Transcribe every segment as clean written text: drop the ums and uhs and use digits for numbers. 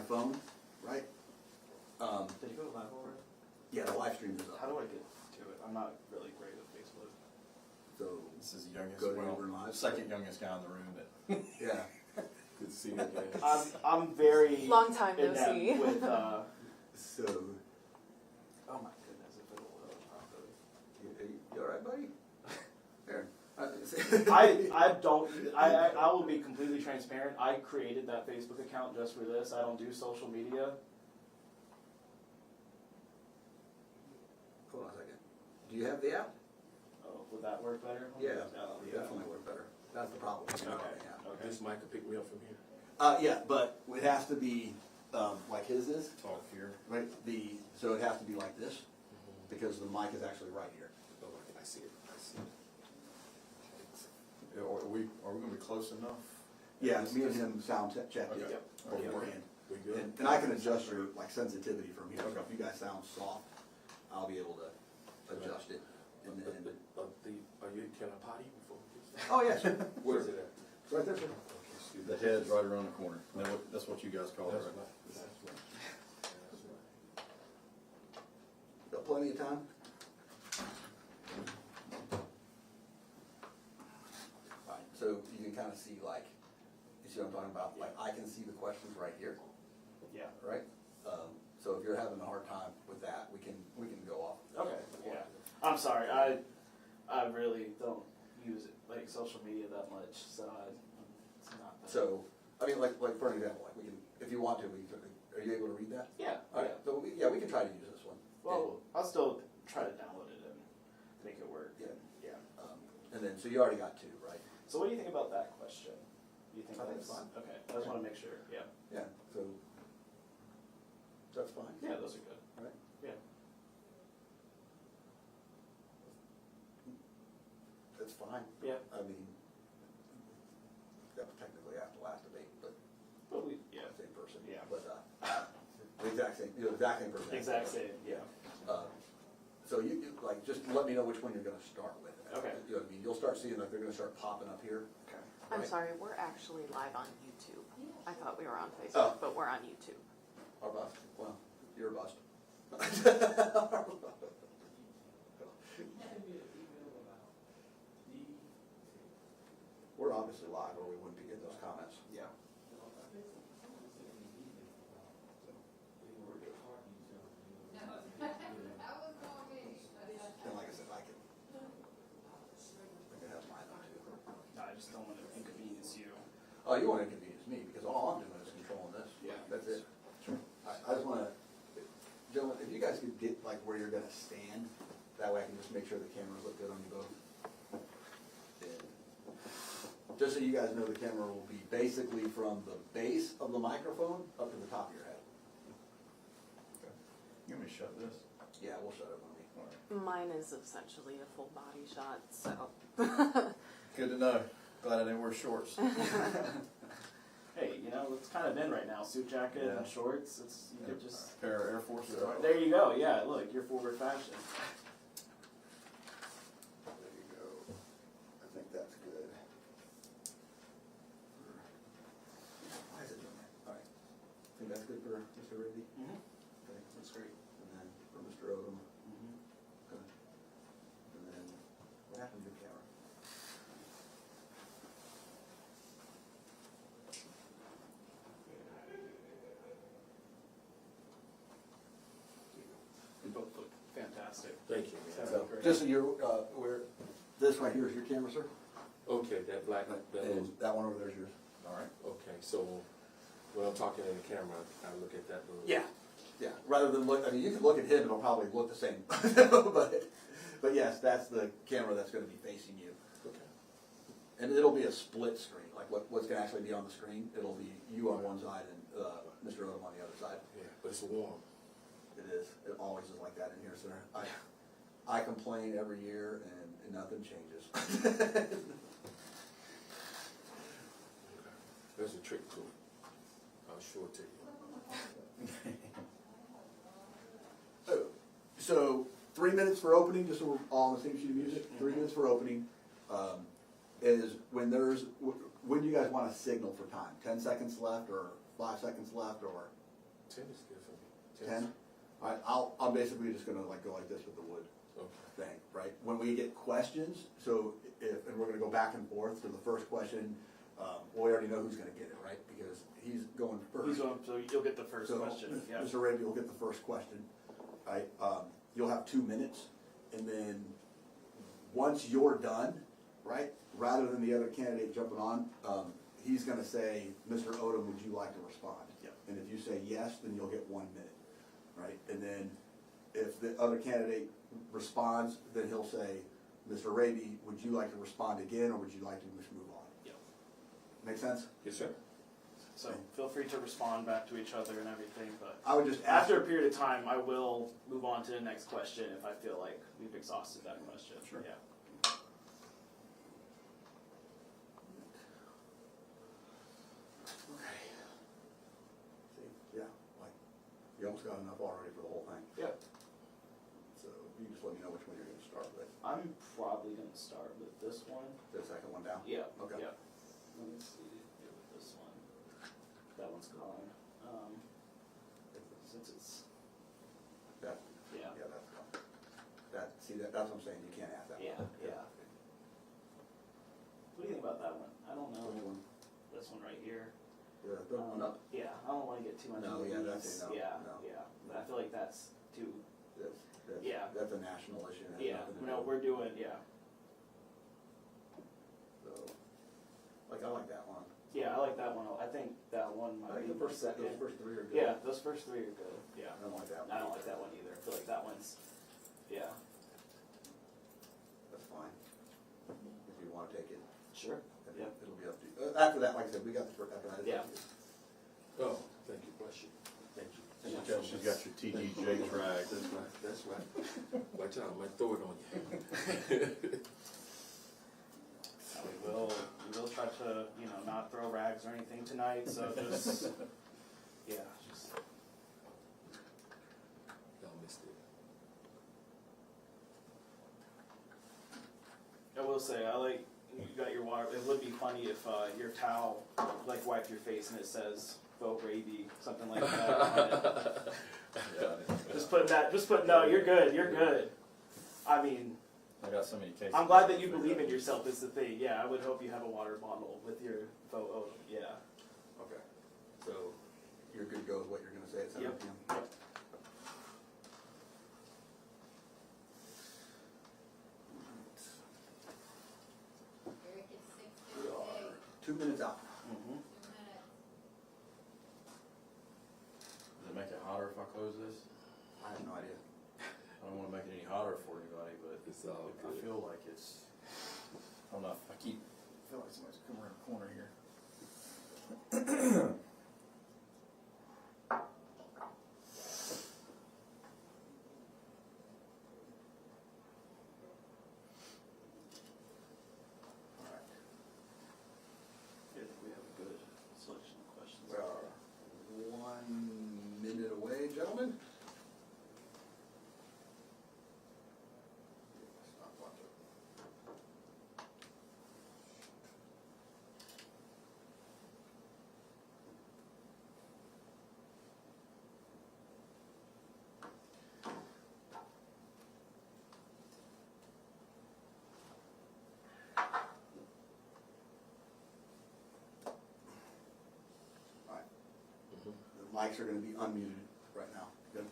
phone, right? Did you go live already? Yeah, the live stream is How up. do I get to it? I'm not really great with Facebook. So, This is the youngest, Go to well, Bern Live. second youngest guy in the room, but yeah. good to see you again. I'm very Long time no inept see. with So, oh my goodness, if it'll load properly. you alright, buddy? Here. I will be completely transparent. I created that Facebook account just for this. I don't do social media. Hold on a second. Do you have the app? Oh, would that work better? Yeah, Oh, definitely work better. That's the problem. Okay. Yeah. Okay. This mic will pick me up from here. Yeah, but it has to be like his is, Talk here. right? So it has to be like this because the mic is actually right here. Oh, I see it. I see it. Yeah, Are we gonna be close enough? Yeah, me and him sound check Okay. it Yep. beforehand. We good? And I can adjust your like sensitivity from here. So if you guys sound soft, I'll be able to adjust it. And then, Are you can I potty before we get started? oh yes, Where is it at? it's right there, sir. Okay, excuse The me. head's right around the corner. That's what you guys call it, That's right? right. That's right. That's right. Got plenty of time. Fine. So you can kind of see like, you see what I'm talking about? Like I can see the questions right here, Yeah. right? So if you're having a hard time with that, we can go off. Okay. Yeah. I'm sorry. I really don't use it like social media that much, so it's not. That. So I mean, like for an example, like we can, if you want to, we can. Are you able to read that? Yeah. All right. So we can try to use this one. Well, I'll still try to download it and make it work. Yeah. Yeah. And then so you already got two, right? So what do you think about that question? You think I think that's it's fine. Okay. I just want to make sure. Yeah. Yeah. So that's fine. Yeah, those are good. All right. Yeah. That's fine. Yeah. I mean, that was technically after the last debate, but But we. Yeah. same person. Yeah. But the exact same, exact same person. Exact same. Yeah. So you like just let me know which one you're going to start with. Okay. You know what I mean? You'll start seeing like they're going to start popping up here. Okay. I'm Right. sorry, we're actually live on YouTube. I thought we were on Facebook, Oh. but we're on YouTube. Our bust. Well, you're a bust. We're obviously live, or we wouldn't be getting those comments. Yeah. And like I said, I can have mine on too. No, I just don't want to inconvenience you. Oh, you want to inconvenience me, because all I'm doing is controlling this. Yeah. That's it. I just want to, gentlemen, if you guys could get like where you're going to stand, that way I can just make sure the cameras look good on you both. And just so you guys know, the camera will be basically from the base of the microphone up to the top of your head. You want me to shut this? Yeah, we'll shut it on me. All right. Mine is essentially a full body shot, so. Good to know. Glad I didn't wear shorts. Hey, you know, it's kind of in right now. Suit jacket Yeah. and shorts. It's you could just. Pair of Air Forces. There you go. Yeah, look, you're forward fashion. There you go. I think that's good. Why is it doing that? All right. I think that's good for Mr. Raby. Mm-hmm. Okay. That's great. And then for Mr. Odham. Mm-hmm. Okay. And then, what happened to your camera? You both look fantastic. Thank you, man. So, just so you're aware, this right here is your camera, sir? Okay, that black, that little, And that one over there is yours. All right. okay, so when I'm talking in the camera, I look at that little. Yeah. Yeah, rather than look, I mean, you can look at him, it'll probably look the same. But yes, that's the camera that's gonna be facing you. Okay. And it'll be a split screen, like what's gonna actually be on the screen, it'll be you on one side and Mr. Odham on the other side. Yeah, but it's warm. It is, it always is like that in here, sir. I complain every year and nothing changes. There's a trick to it. I'll show it to you. So 3 minutes for opening, just so we're all on the same sheet of music. 3 minutes for opening is when when do you guys want to signal for time? 10 seconds left, or 5 seconds left, or 10 is good for me. 10? All right, I'm basically just gonna like go like this with the wood Okay. thing, right? When we get questions, so if, and we're gonna go back and forth, so the first question, well, we already know who's gonna get it, right? Because he's going first. He's going, so you'll get the first So, question. Yeah. Mr. Raby will get the first question, right? You'll have 2 minutes, and then once you're done, right, rather than the other candidate jumping on, he's gonna say, Mr. Odham, would you like to respond? Yep. And if you say yes, then you'll get 1 minute, right? And then if the other candidate responds, then he'll say, Mr. Raby, would you like to respond again, or would you like to just move on? Yep. Make sense? Yes, sir. So feel free to respond back to each other and everything, but I would just ask. after a period of time, I will move on to the next question if I feel like we've exhausted that question. Sure. Yeah. Okay. See, yeah, like, you almost got enough already for the whole thing. Yeah. So you just let me know which one you're gonna start with. I'm probably gonna start with this one. The second one down? Yeah. Okay. Yeah. Let me see here with this one. That one's gone. Since it's That, yeah. yeah, that's gone. That, see, that's what I'm saying, you can't ask that Yeah, one. yeah. What do you think about that one? I don't know. Which one? This one right here. The third one up? Yeah, I don't want to get too much No, into yeah, the that's weeds. a no, Yeah, no. yeah. But I feel like that's too. Yeah. That's a national issue. It has Yeah, nothing to no, do- we're doing. Yeah, So, like, I like that one. yeah. I like that one. I think that one I might think be the the first, second. those first three are good. Yeah, those first three are good. Yeah, I don't like that one. I don't like that one either. I feel like that one's. Yeah. That's fine. If you wanna take it. Sure. Yeah. It'll be up to you. After that, like I said, we got the first, after that. it's Yeah. up to you. Oh, thank you. Bless you. Thank you. Thank you, She's gentlemen. got your TDJ track. That's right. Watch out, I might throw it on you. We will try to not throw rags or anything tonight. So just yeah, just. Y'all missed it. I will say, I like, you got your water, it would be funny if your towel, like, wiped your face and it says, vote Raby, something like that on it. Just put, no, you're good. I mean, I got so many cases. I'm glad that you believe in yourself is the thing. Yeah, I would hope you have a water bottle with your vote Odham, yeah. Okay. So, you're good to go with what you're gonna say at 7 Yep. PM? Yep. Eric, it's We 6:58. are 2 minutes out. Mm-hmm. 2 minutes. Does it make it hotter if I close this? I have no idea. I don't want to make it any hotter for anybody, but It's all I good. feel like it's, I don't know, I feel like somebody's coming around the corner here. All right. I think we have a good selection of questions. We are 1 minute away, gentlemen. Stopwatch up. All right. Mhm. The mics are gonna be unmuted right now. Good?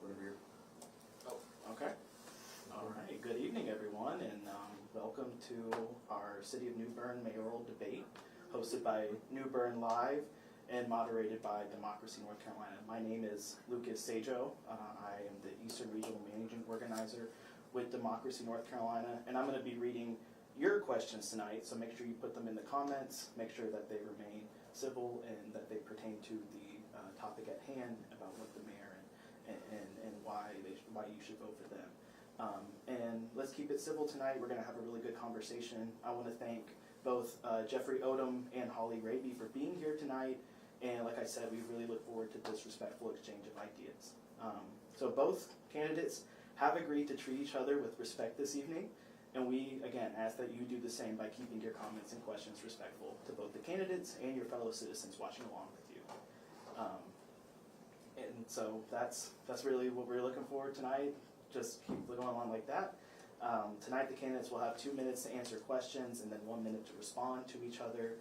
Whatever you're. Oh, okay. All right. Good evening, everyone, and welcome to our City of New Bern mayoral debate, hosted by New Bern Live and moderated by Democracy North Carolina. My name is Lucas Sajo. I am the Eastern Regional Managing Organizer with Democracy North Carolina, and I'm going to be reading your questions tonight, so make sure you put them in the comments, make sure that they remain civil and that they pertain to the topic at hand about what the mayor and And let's keep it civil tonight. We're going to have a really good conversation. I want to thank both Jeffrey Odham and Holly Raby for being here tonight. And like I said, we really look forward to this respectful exchange of ideas. So both candidates have agreed to treat each other with respect this evening. And we, again, ask that you do the same by keeping your comments and questions respectful to both the candidates and your fellow citizens watching along with you. And so that's really what we're looking for tonight. Just keep going on like that. Tonight the candidates will have 2 minutes to answer questions and then 1 minute to respond to each other.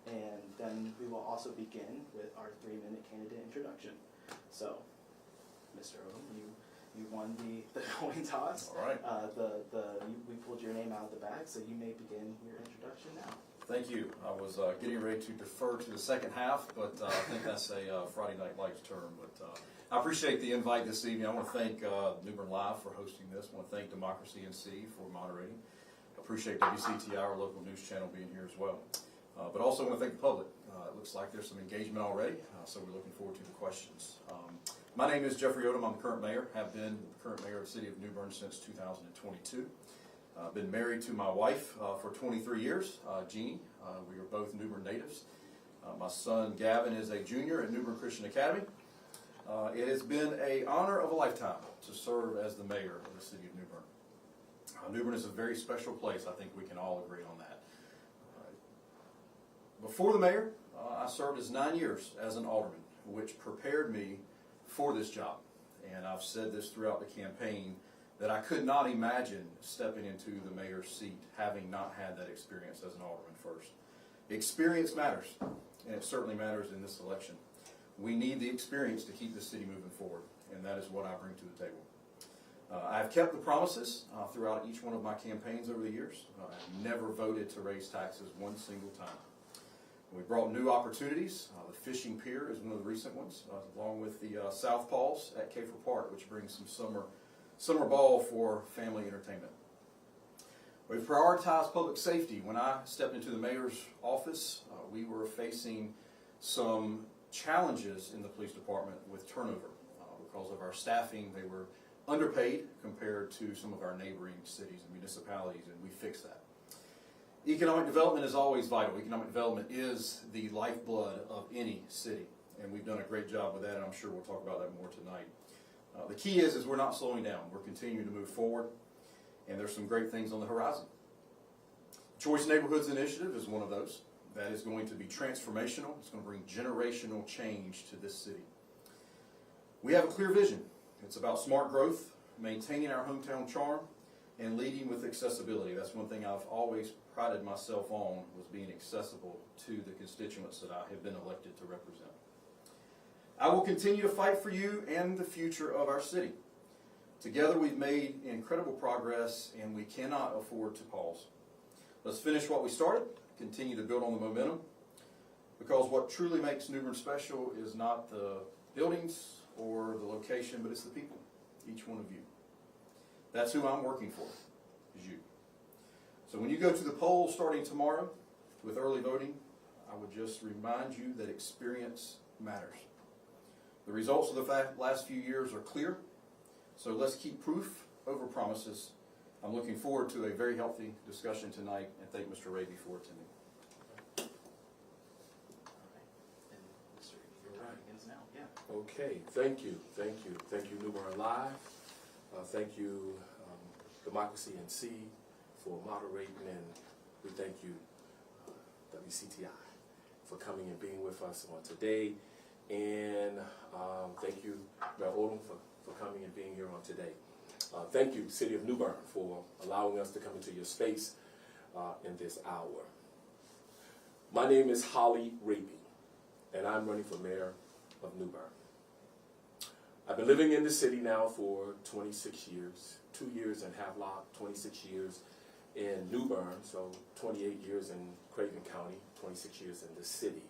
And then we will also begin with our 3-minute candidate introduction. So, Mr. Odham, you won the coin toss. All right. We pulled your name out of the bag, so you may begin your introduction now. Thank you. I was getting ready to defer to the second half, but I think that's a Friday Night Lights term. But I appreciate the invite this evening. I want to thank New Bern Live for hosting this. I want to thank Democracy NC for moderating. I appreciate WCTI, our local news channel, being here as well. But also want to thank the public. It looks like there's some engagement already, so we're looking forward to the questions. My name is Jeffrey Odham. I'm the current mayor, have been the current mayor of the city of New Bern since 2022. Been married to my wife for 23 years, Jeannie. We are both New Bern natives. My son Gavin is a junior at New Bern Christian Academy. It has been an honor of a lifetime to serve as the mayor of the city of New Bern. New Bern is a very special place. I think we can all agree on that. Before the mayor, I served as 9 years as an alderman, which prepared me for this job. And I've said this throughout the campaign, that I could not imagine stepping into the mayor's seat having not had that experience as an alderman first. Experience matters, and it certainly matters in this election. We need the experience to keep the city moving forward, and that is what I bring to the table. I've kept the promises throughout each one of my campaigns over the years. I've never voted to raise taxes one single time. We brought new opportunities. The fishing pier is one of the recent ones, along with the South Paws at Kafer Park, which brings some summer ball for family entertainment. We've prioritized public safety. When I stepped into the mayor's office, we were facing some challenges in the police department with turnover. Because of our staffing, they were underpaid compared to some of our neighboring cities and municipalities, and we fixed that. Economic development is always vital. Economic development is the lifeblood of any city, and we've done a great job with that, and I'm sure we'll talk about that more tonight. The key is we're not slowing down. We're continuing to move forward, and there's some great things on the horizon. Choice Neighborhoods Initiative is one of those. That is going to be transformational. It's going to bring generational change to this city. We have a clear vision. It's about smart growth, maintaining our hometown charm, and leading with accessibility. That's one thing I've always prided myself on, was being accessible to the constituents that I have been elected to represent. I will continue to fight for you and the future of our city. Together we've made incredible progress, and we cannot afford to pause. Let's finish what we started, continue to build on the momentum, because what truly makes New Bern special is not the buildings or the location, but it's the people, each one of you. That's who I'm working for, is you. So when you go to the polls starting tomorrow with early voting, I would just remind you that experience matters. The results of the last few years are clear, so let's keep proof over promises. I'm looking forward to a very healthy discussion tonight, and thank Mr. Raby for attending. All right. And Mr. Your time begins now. Yeah. Okay, thank you, New Bern Live. Thank you, Democracy NC, for moderating, and we thank you, WCTI, for coming and being with us on today. And thank you, Mayor Odham, for coming and being here on today. Thank you, City of New Bern, for allowing us to come into your space in this hour. My name is Holly Raby, and I'm running for mayor of New Bern. I've been living in the city now for 26 years, 2 years in Havelock, 26 years in New Bern, so 28 years in Craven County, 26 years in the city.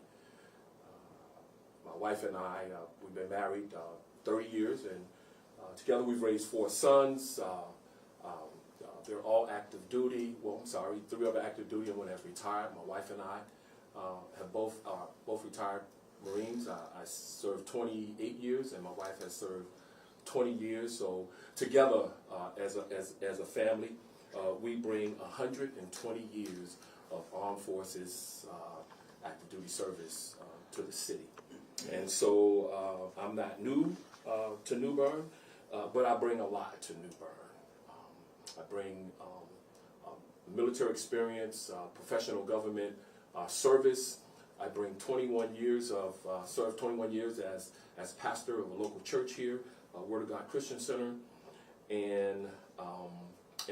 My wife and I, we've been married 30 years, and together we've raised 4 sons. They're all active duty. Well, I'm sorry, 3 of them active duty and 1 has retired. My wife and I have both retired Marines. I served 28 years, and my wife has served 20 years. So together as a family, we bring 120 years of armed forces active duty service to the city. And so I'm not new to New Bern, but I bring a lot to New Bern. I bring military experience, professional government service. I bring 21 years of, served 21 years as pastor of a local church here, Word of God Christian Center. And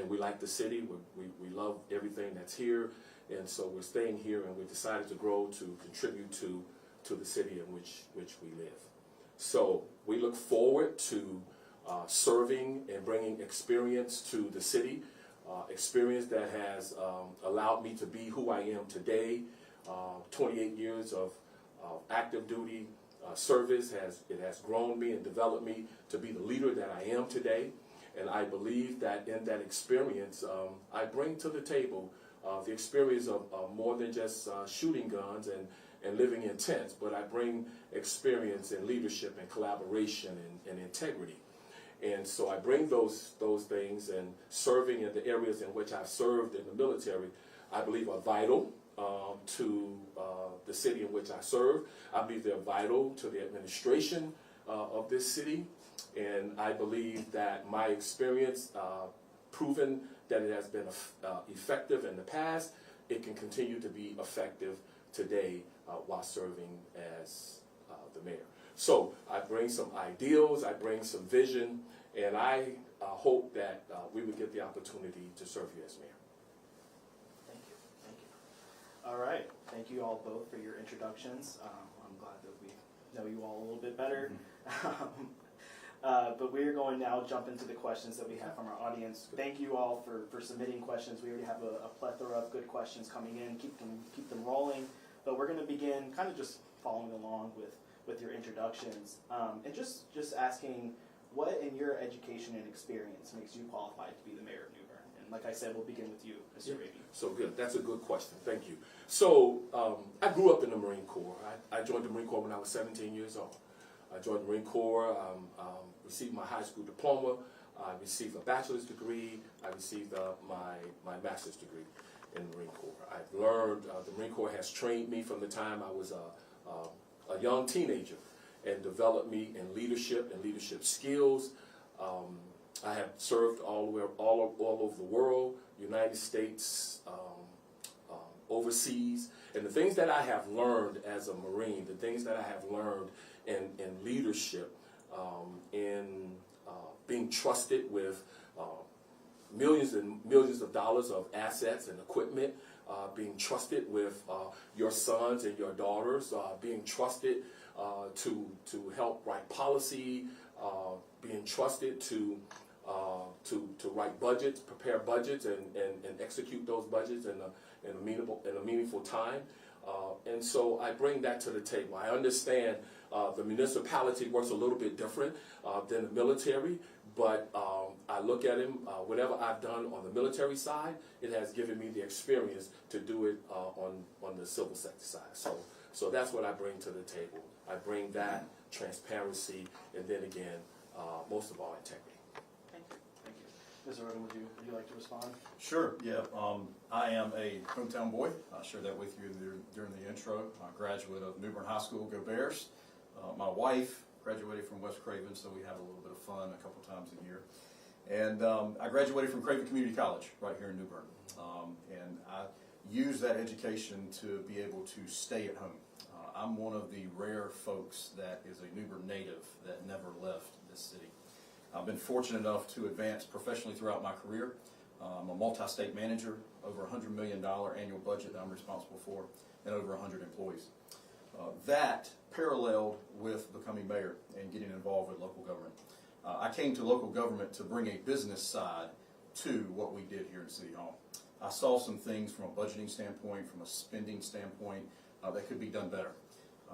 we like the city. We love everything that's here. And so we're staying here, and we decided to grow to contribute to the city in which we live. So we look forward to serving and bringing experience to the city, experience that has allowed me to be who I am today. 28 years of active duty service has grown me and developed me to be the leader that I am today. And I believe that in that experience, I bring to the table the experience of more than just shooting guns and living in tents, but I bring experience in leadership and collaboration and integrity. And so I bring those things, and serving in the areas in which I've served in the military, I believe are vital to the city in which I serve. I believe they're vital to the administration of this city. And I believe that my experience, proven that it has been effective in the past, it can continue to be effective today while serving as the mayor. So I bring some ideals, I bring some vision, and I hope that we would get the opportunity to serve you as mayor. Thank you. Thank you. All right. Thank you all both for your introductions. I'm glad that we know you all a little bit better. But we're going now to jump into the questions that we have from our audience. Thank you all for submitting questions. We already have a plethora of good questions coming in. Keep them rolling. But we're going to begin kind of just following along with your introductions, and just asking, what in your education and experience makes you qualified to be the mayor of New Bern? And like I said, we'll begin with you, Mr. Raby. So good. That's a good question. Thank you. So I grew up in the Marine Corps. I joined the Marine Corps when I was 17 years old. I joined the Marine Corps, received my high school diploma, I received a bachelor's degree, I received my master's degree in the Marine Corps. I've learned, the Marine Corps has trained me from the time I was a young teenager and developed me in leadership and leadership skills. I have served all over the world, United States, overseas. And the things that I have learned as a Marine, the things that I have learned in leadership, in being trusted with millions and millions of dollars of assets and equipment, being trusted with your sons and your daughters, being trusted to help write policy, being trusted to write budgets, prepare budgets, and execute those budgets in a meaningful time. And so I bring that to the table. I understand the municipality works a little bit different than the military, but I look at him, whatever I've done on the military side, it has given me the experience to do it on the civil sector side. So that's what I bring to the table. I bring that transparency, and then again, most of all, integrity. Thank you. Thank you. Mr. Odham, would you like to respond? Sure, yeah. I am a hometown boy. I shared that with you during the intro. I'm a graduate of New Bern High School, go Bears. My wife graduated from West Craven, so we have a little bit of fun a couple times a year. And I graduated from Craven Community College right here in New Bern. And I used that education to be able to stay at home. I'm one of the rare folks that is a New Bern native that never left this city. I've been fortunate enough to advance professionally throughout my career. I'm a multi-state manager, over $100 million annual budget that I'm responsible for, and over 100 employees. That paralleled with becoming mayor and getting involved with local government. I came to local government to bring a business side to what we did here in City Hall. I saw some things from a budgeting standpoint, from a spending standpoint, that could be done better.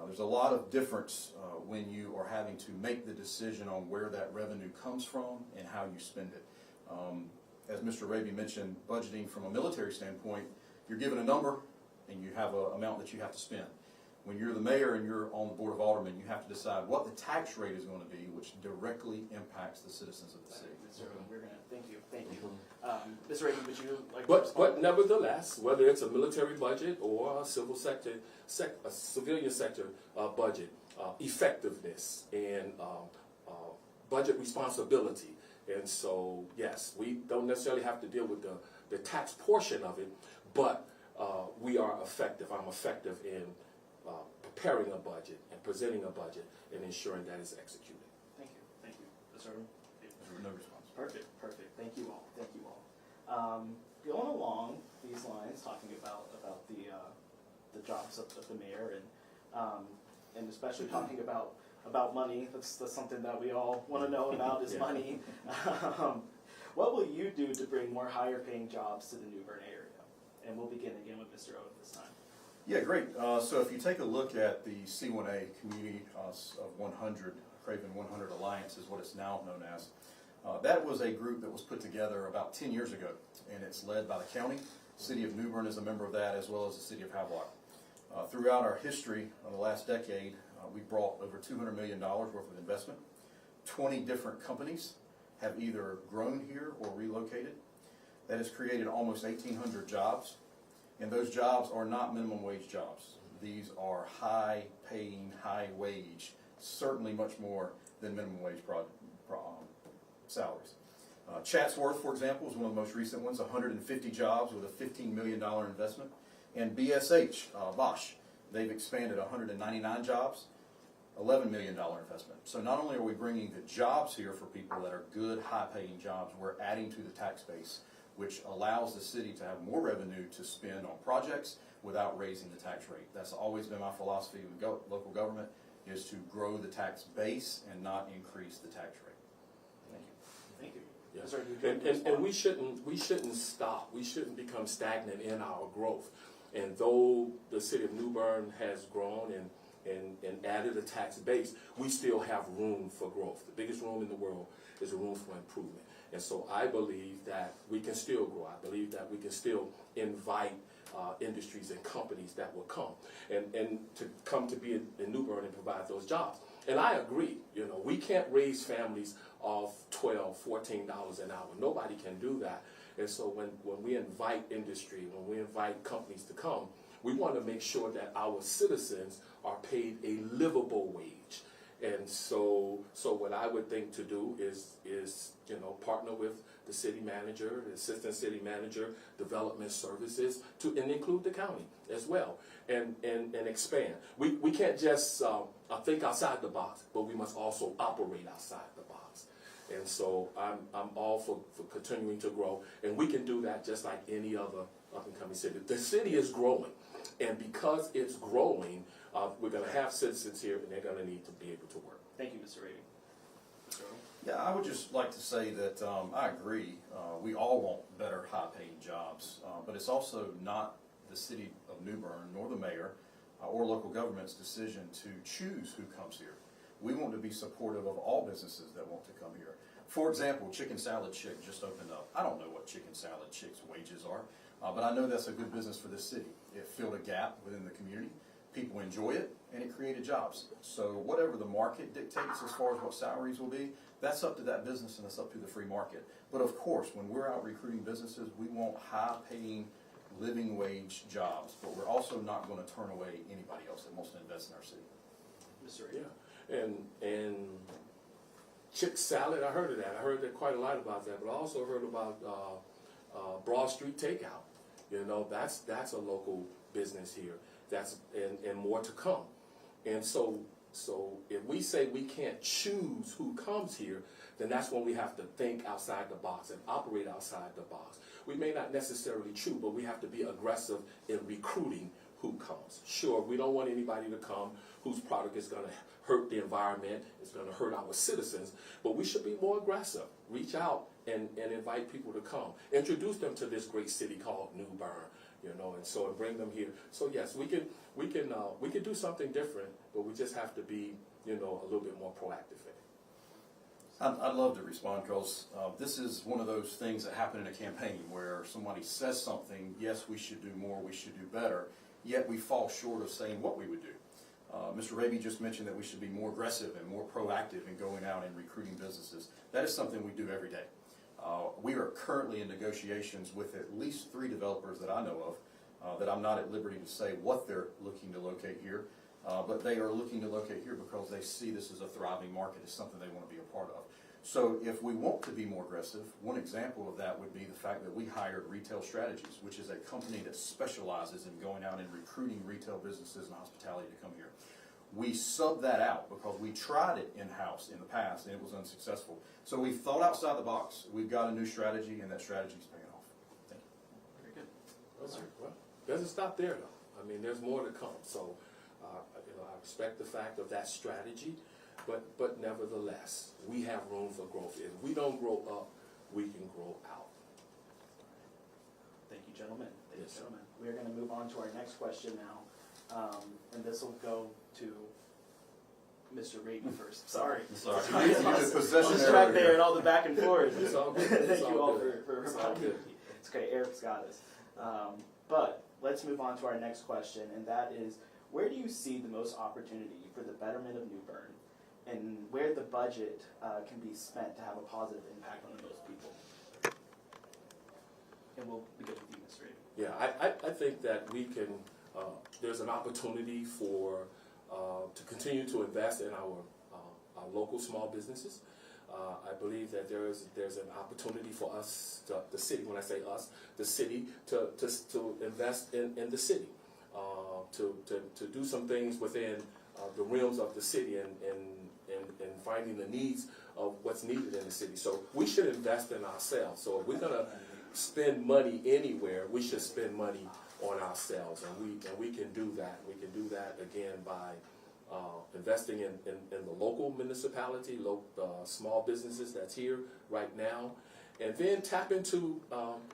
There's a lot of difference when you are having to make the decision on where that revenue comes from and how you spend it. As Mr. Raby mentioned, budgeting from a military standpoint, you're given a number and you have an amount that you have to spend. When you're the mayor and you're on the board of aldermen, you have to decide what the tax rate is going to be, which directly impacts the citizens of the city. Mr. Odham, we're gonna, thank you. Ms. Raby, would you like to But respond? nevertheless, whether it's a military budget or a civil sector, a civilian sector budget, effectiveness and budget responsibility. And so, yes, we don't necessarily have to deal with the tax portion of it, but we are effective. I'm effective in preparing a budget and presenting a budget and ensuring that it's executed. Thank you, Mr. Odham. No response. Perfect. Thank you all. Going along these lines, talking about the jobs of the mayor and especially talking about money. That's something that we all want to know about is money. What will you do to bring more higher paying jobs to the New Bern area? And we'll begin again with Mr. Odham this time. Yeah, great. So if you take a look at the C1A Community of 100, Craven 100 Alliance is what it's now known as. That was a group that was put together about 10 years ago, and it's led by the county. City of New Bern is a member of that, as well as the city of Havelock. Throughout our history of the last decade, we brought over $200 million worth of investment. 20 different companies have either grown here or relocated. That has created almost 1,800 jobs, and those jobs are not minimum wage jobs. These are high paying, high wage, certainly much more than minimum wage salaries. Chatsworth, for example, is one of the most recent ones, 150 jobs with a $15 million investment. And BSH, Bosch, they've expanded 199 jobs, $11 million investment. So not only are we bringing the jobs here for people that are good, high-paying jobs, we're adding to the tax base, which allows the city to have more revenue to spend on projects without raising the tax rate. That's always been my philosophy with local government, is to grow the tax base and not increase the tax rate. Thank you. Yeah. Mr. Odham, you And we shouldn't stop. We shouldn't become stagnant in our growth. And though the city of New Bern has grown and added a tax base, we still have room for growth. The biggest room in the world is a room for improvement. And so I believe that we can still grow. I believe that we can still invite industries and companies that will come and to come to be in New Bern and provide those jobs. And I agree, we can't raise families off $12, $14 an hour. Nobody can do that. And so when we invite industry, when we invite companies to come, we want to make sure that our citizens are paid a livable wage. And so what I would think to do is partner with the city manager, the assistant city manager, development services, and include the county as well, and expand. We can't just think outside the box, but we must also operate outside the box. And so I'm all for continuing to grow, and we can do that just like any other up-and-coming city. The city is growing, and because it's growing, we're going to have citizens here, and they're going to need to be able to work. Thank you, Mr. Raby. Mr. Odham? Yeah, I would just like to say that I agree. We all want better high-paying jobs, but it's also not the city of New Bern nor the mayor or local government's decision to choose who comes here. We want to be supportive of all businesses that want to come here. For example, Chicken Salad Chick just opened up. I don't know what Chicken Salad Chick's wages are, but I know that's a good business for this city. It filled a gap within the community. People enjoy it, and it created jobs. So whatever the market dictates as far as what salaries will be, that's up to that business and that's up to the free market. But of course, when we're out recruiting businesses, we want high-paying, living wage jobs, but we're also not going to turn away anybody else that wants to invest in our city. Mr. Raby? Yeah, and chick salad, I heard of that. I heard that quite a lot about that, but I also heard about Broad Street Takeout. That's a local business here. That's and more to come. And so if we say we can't choose who comes here, then that's when we have to think outside the box and operate outside the box. We may not necessarily choose, but we have to be aggressive in recruiting who comes. Sure, we don't want anybody to come whose product is going to hurt the environment, it's going to hurt our citizens, but we should be more aggressive. Reach out and invite people to come. Introduce them to this great city called New Bern. And bring them here. So yes, we can do something different, but we just have to be, a little bit more proactive in it. I'd love to respond because this is one of those things that happen in a campaign where somebody says something, yes, we should do more, we should do better, yet we fall short of saying what we would do. Mr. Raby just mentioned that we should be more aggressive and more proactive in going out and recruiting businesses. That is something we do every day. We are currently in negotiations with at least 3 developers that I know of, that I'm not at liberty to say what they're looking to locate here, but they are looking to locate here because they see this as a thriving market, as something they want to be a part of. So if we want to be more aggressive, one example of that would be the fact that we hired Retail Strategies, which is a company that specializes in going out and recruiting retail businesses and hospitality to come here. We subbed that out because we tried it in-house in the past and it was unsuccessful. So we've thought outside the box, we've got a new strategy, and that strategy is paying off. Thank you. Very good. Well, doesn't stop there though. I mean, there's more to come. So, I respect the fact of that strategy, but nevertheless, we have room for growth. If we don't grow up, we can grow out. Thank you, gentlemen. Thank Yes, you, gentlemen. We are going to move on to our next question now, and this will go to Mr. Raby first. Sorry. Sorry. Sorry. You did possession All error back there here. and all the back and forth. It's all good. It's Thank you all all good. for It's all reminding me. good. It's okay. Eric's got us. But let's move on to our next question, and that is, where do you see the most opportunity for the betterment of New Bern, and where the budget can be spent to have a positive impact on the most people? And we'll begin with you, Mr. Raby. Yeah, I think that we can, there's an opportunity for, to continue to invest in our local small businesses. I believe that there's an opportunity for us, the city, when I say us, the city, to invest in the city, to do some things within the realms of the city and finding the needs of what's needed in the city. So we should invest in ourselves. So if we're going to spend money anywhere, we should spend money on ourselves, and we can do that. We can do that again by investing in the local municipality, small businesses that's here right now, and then tap into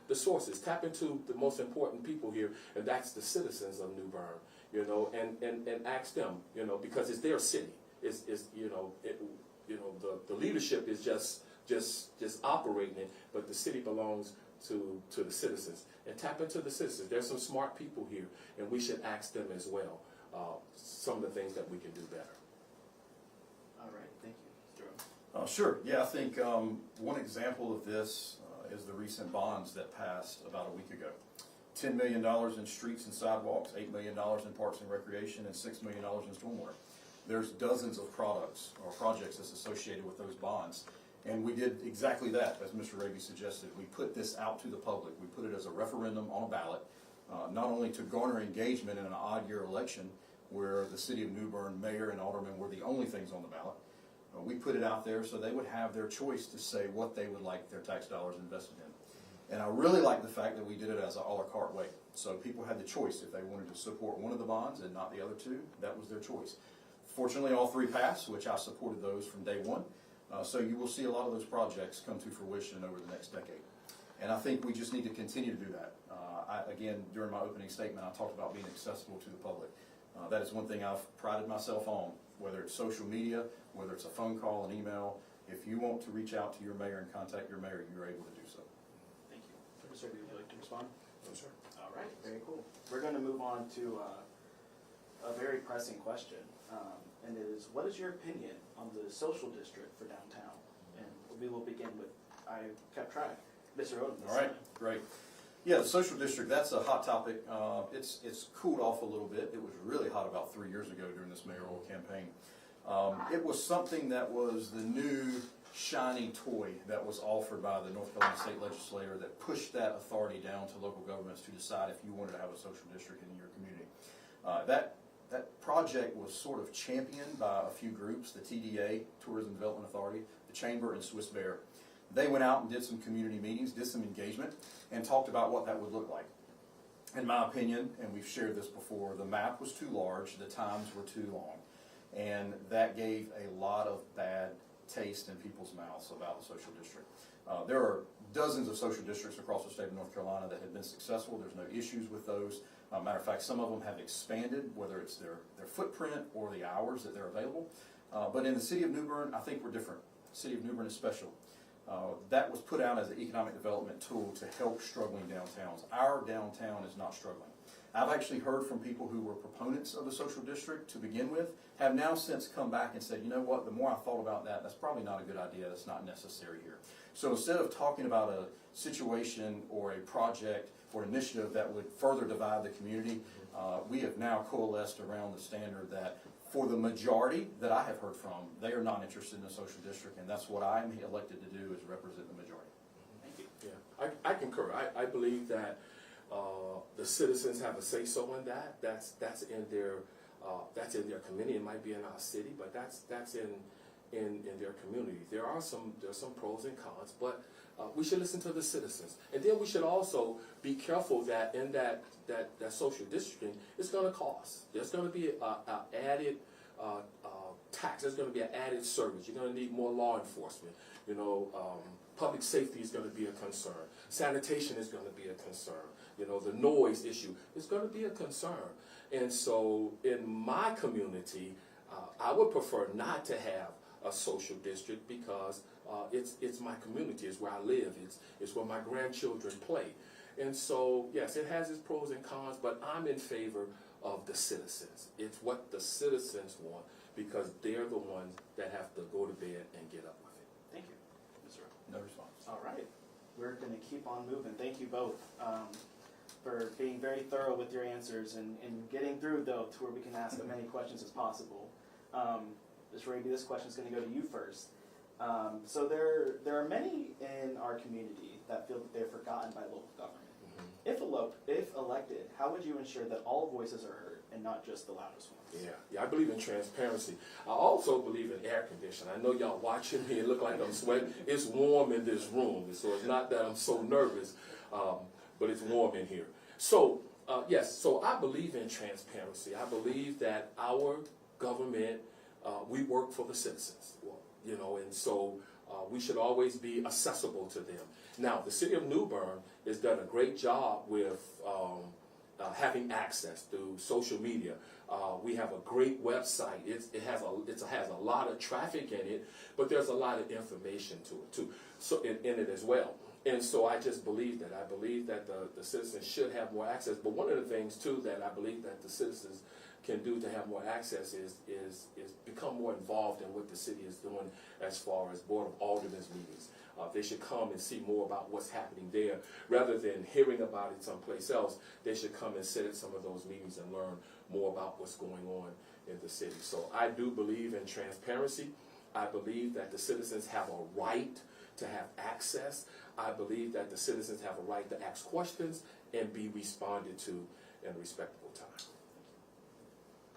the sources, tap into the most important people here, and that's the citizens of New Bern, and ask them, because it's their city. It's the leadership is just operating it, but the city belongs to the citizens, and tap into the citizens. There's some smart people here, and we should ask them as well some of the things that we can do better. All right, thank you, Mr. Odham. Sure. Yeah, I think one example of this is the recent bonds that passed about a week ago. $10 million in streets and sidewalks, $8 million in parks and recreation, and $6 million in stormwater. There's dozens of products or projects that's associated with those bonds. And we did exactly that, as Mr. Raby suggested. We put this out to the public. We put it as a referendum on a ballot, not only to garner engagement in an odd year election where the city of New Bern mayor and aldermen were the only things on the ballot. We put it out there so they would have their choice to say what they would like their tax dollars invested in. And I really like the fact that we did it as an a la carte way. So people had the choice if they wanted to support one of the bonds and not the other two, that was their choice. Fortunately, all 3 passed, which I supported those from day one. So you will see a lot of those projects come to fruition over the next decade. And I think we just need to continue to do that. Again, during my opening statement, I talked about being accessible to the public. That is one thing I've prided myself on, whether it's social media, whether it's a phone call, an email. If you want to reach out to your mayor and contact your mayor, you're able to do so. Thank you. Mr. Raby, would you like to respond? No, sir. All right, very cool. We're going to move on to a very pressing question, and it is, what is your opinion on the social district for downtown? And we will begin with, I kept track, Mr. Odham. All right, great. Yeah, the social district, that's a hot topic. It's cooled off a little bit. It was really hot about 3 years ago during this mayoral campaign. It was something that was the new shiny toy that was offered by the North Carolina State Legislature that pushed that authority down to local governments to decide if you wanted to have a social district in your community. That project was sort of championed by a few groups, the TDA, Tourism Development Authority, the Chamber, and Swiss Bear. They went out and did some community meetings, did some engagement, and talked about what that would look like. In my opinion, and we've shared this before, the map was too large, the times were too long, and that gave a lot of bad taste in people's mouths about the social district. There are dozens of social districts across the state of North Carolina that have been successful. There's no issues with those. Matter of fact, some of them have expanded, whether it's their footprint or the hours that they're available. But in the city of New Bern, I think we're different. The city of New Bern is special. That was put out as an economic development tool to help struggling downtowns. Our downtown is not struggling. I've actually heard from people who were proponents of the social district to begin with, have now since come back and said, you know what, the more I thought about that, that's probably not a good idea, that's not necessary here. So instead of talking about a situation or a project or initiative that would further divide the community, we have now coalesced around the standard that for the majority that I have heard from, they are not interested in the social district, and that's what I'm elected to do, is represent the majority. Thank you. Yeah, I concur. I believe that the citizens have a say-so in that. That's in their community. It might be in our city, but that's in their community. There's some pros and cons, but we should listen to the citizens, and then we should also be careful that in that social districting, it's going to cost. There's going to be an added tax. There's going to be an added service. You're going to need more law enforcement. Public safety is going to be a concern. Sanitation is going to be a concern. The noise issue is going to be a concern. And so in my community, I would prefer not to have a social district because it's my community. It's where I live. It's where my grandchildren play. And so, yes, it has its pros and cons, but I'm in favor of the citizens. It's what the citizens want because they're the ones that have to go to bed and get up with it. Thank you, Mr. Odham. No response. All right, we're going to keep on moving. Thank you both for being very thorough with your answers and getting through, though, to where we can ask as many questions as possible. Ms. Raby, this question is going to go to you first. So there are many in our community that feel that they're forgotten by local government. If elected, how would you ensure that all voices are heard and not just the loudest ones? Yeah, I believe in transparency. I also believe in air conditioning. I know y'all watching me, it look like I'm sweating. It's warm in this room, so it's not that I'm so nervous, but it's warm in here. So, yes, so I believe in transparency. I believe that our government, we work for the citizens, and so we should always be accessible to them. Now, the city of New Bern has done a great job with having access through social media. We have a great website. It has a lot of traffic in it, but there's a lot of information to it too, so in it as well. And so I just believe that. I believe that the citizens should have more access. But one of the things too that I believe that the citizens can do to have more access is become more involved in what the city is doing as far as Board of Aldermen's meetings. They should come and see more about what's happening there. Rather than hearing about it someplace else, they should come and sit at some of those meetings and learn more about what's going on in the city. So I do believe in transparency. I believe that the citizens have a right to have access. I believe that the citizens have a right to ask questions and be responded to in a respectable time.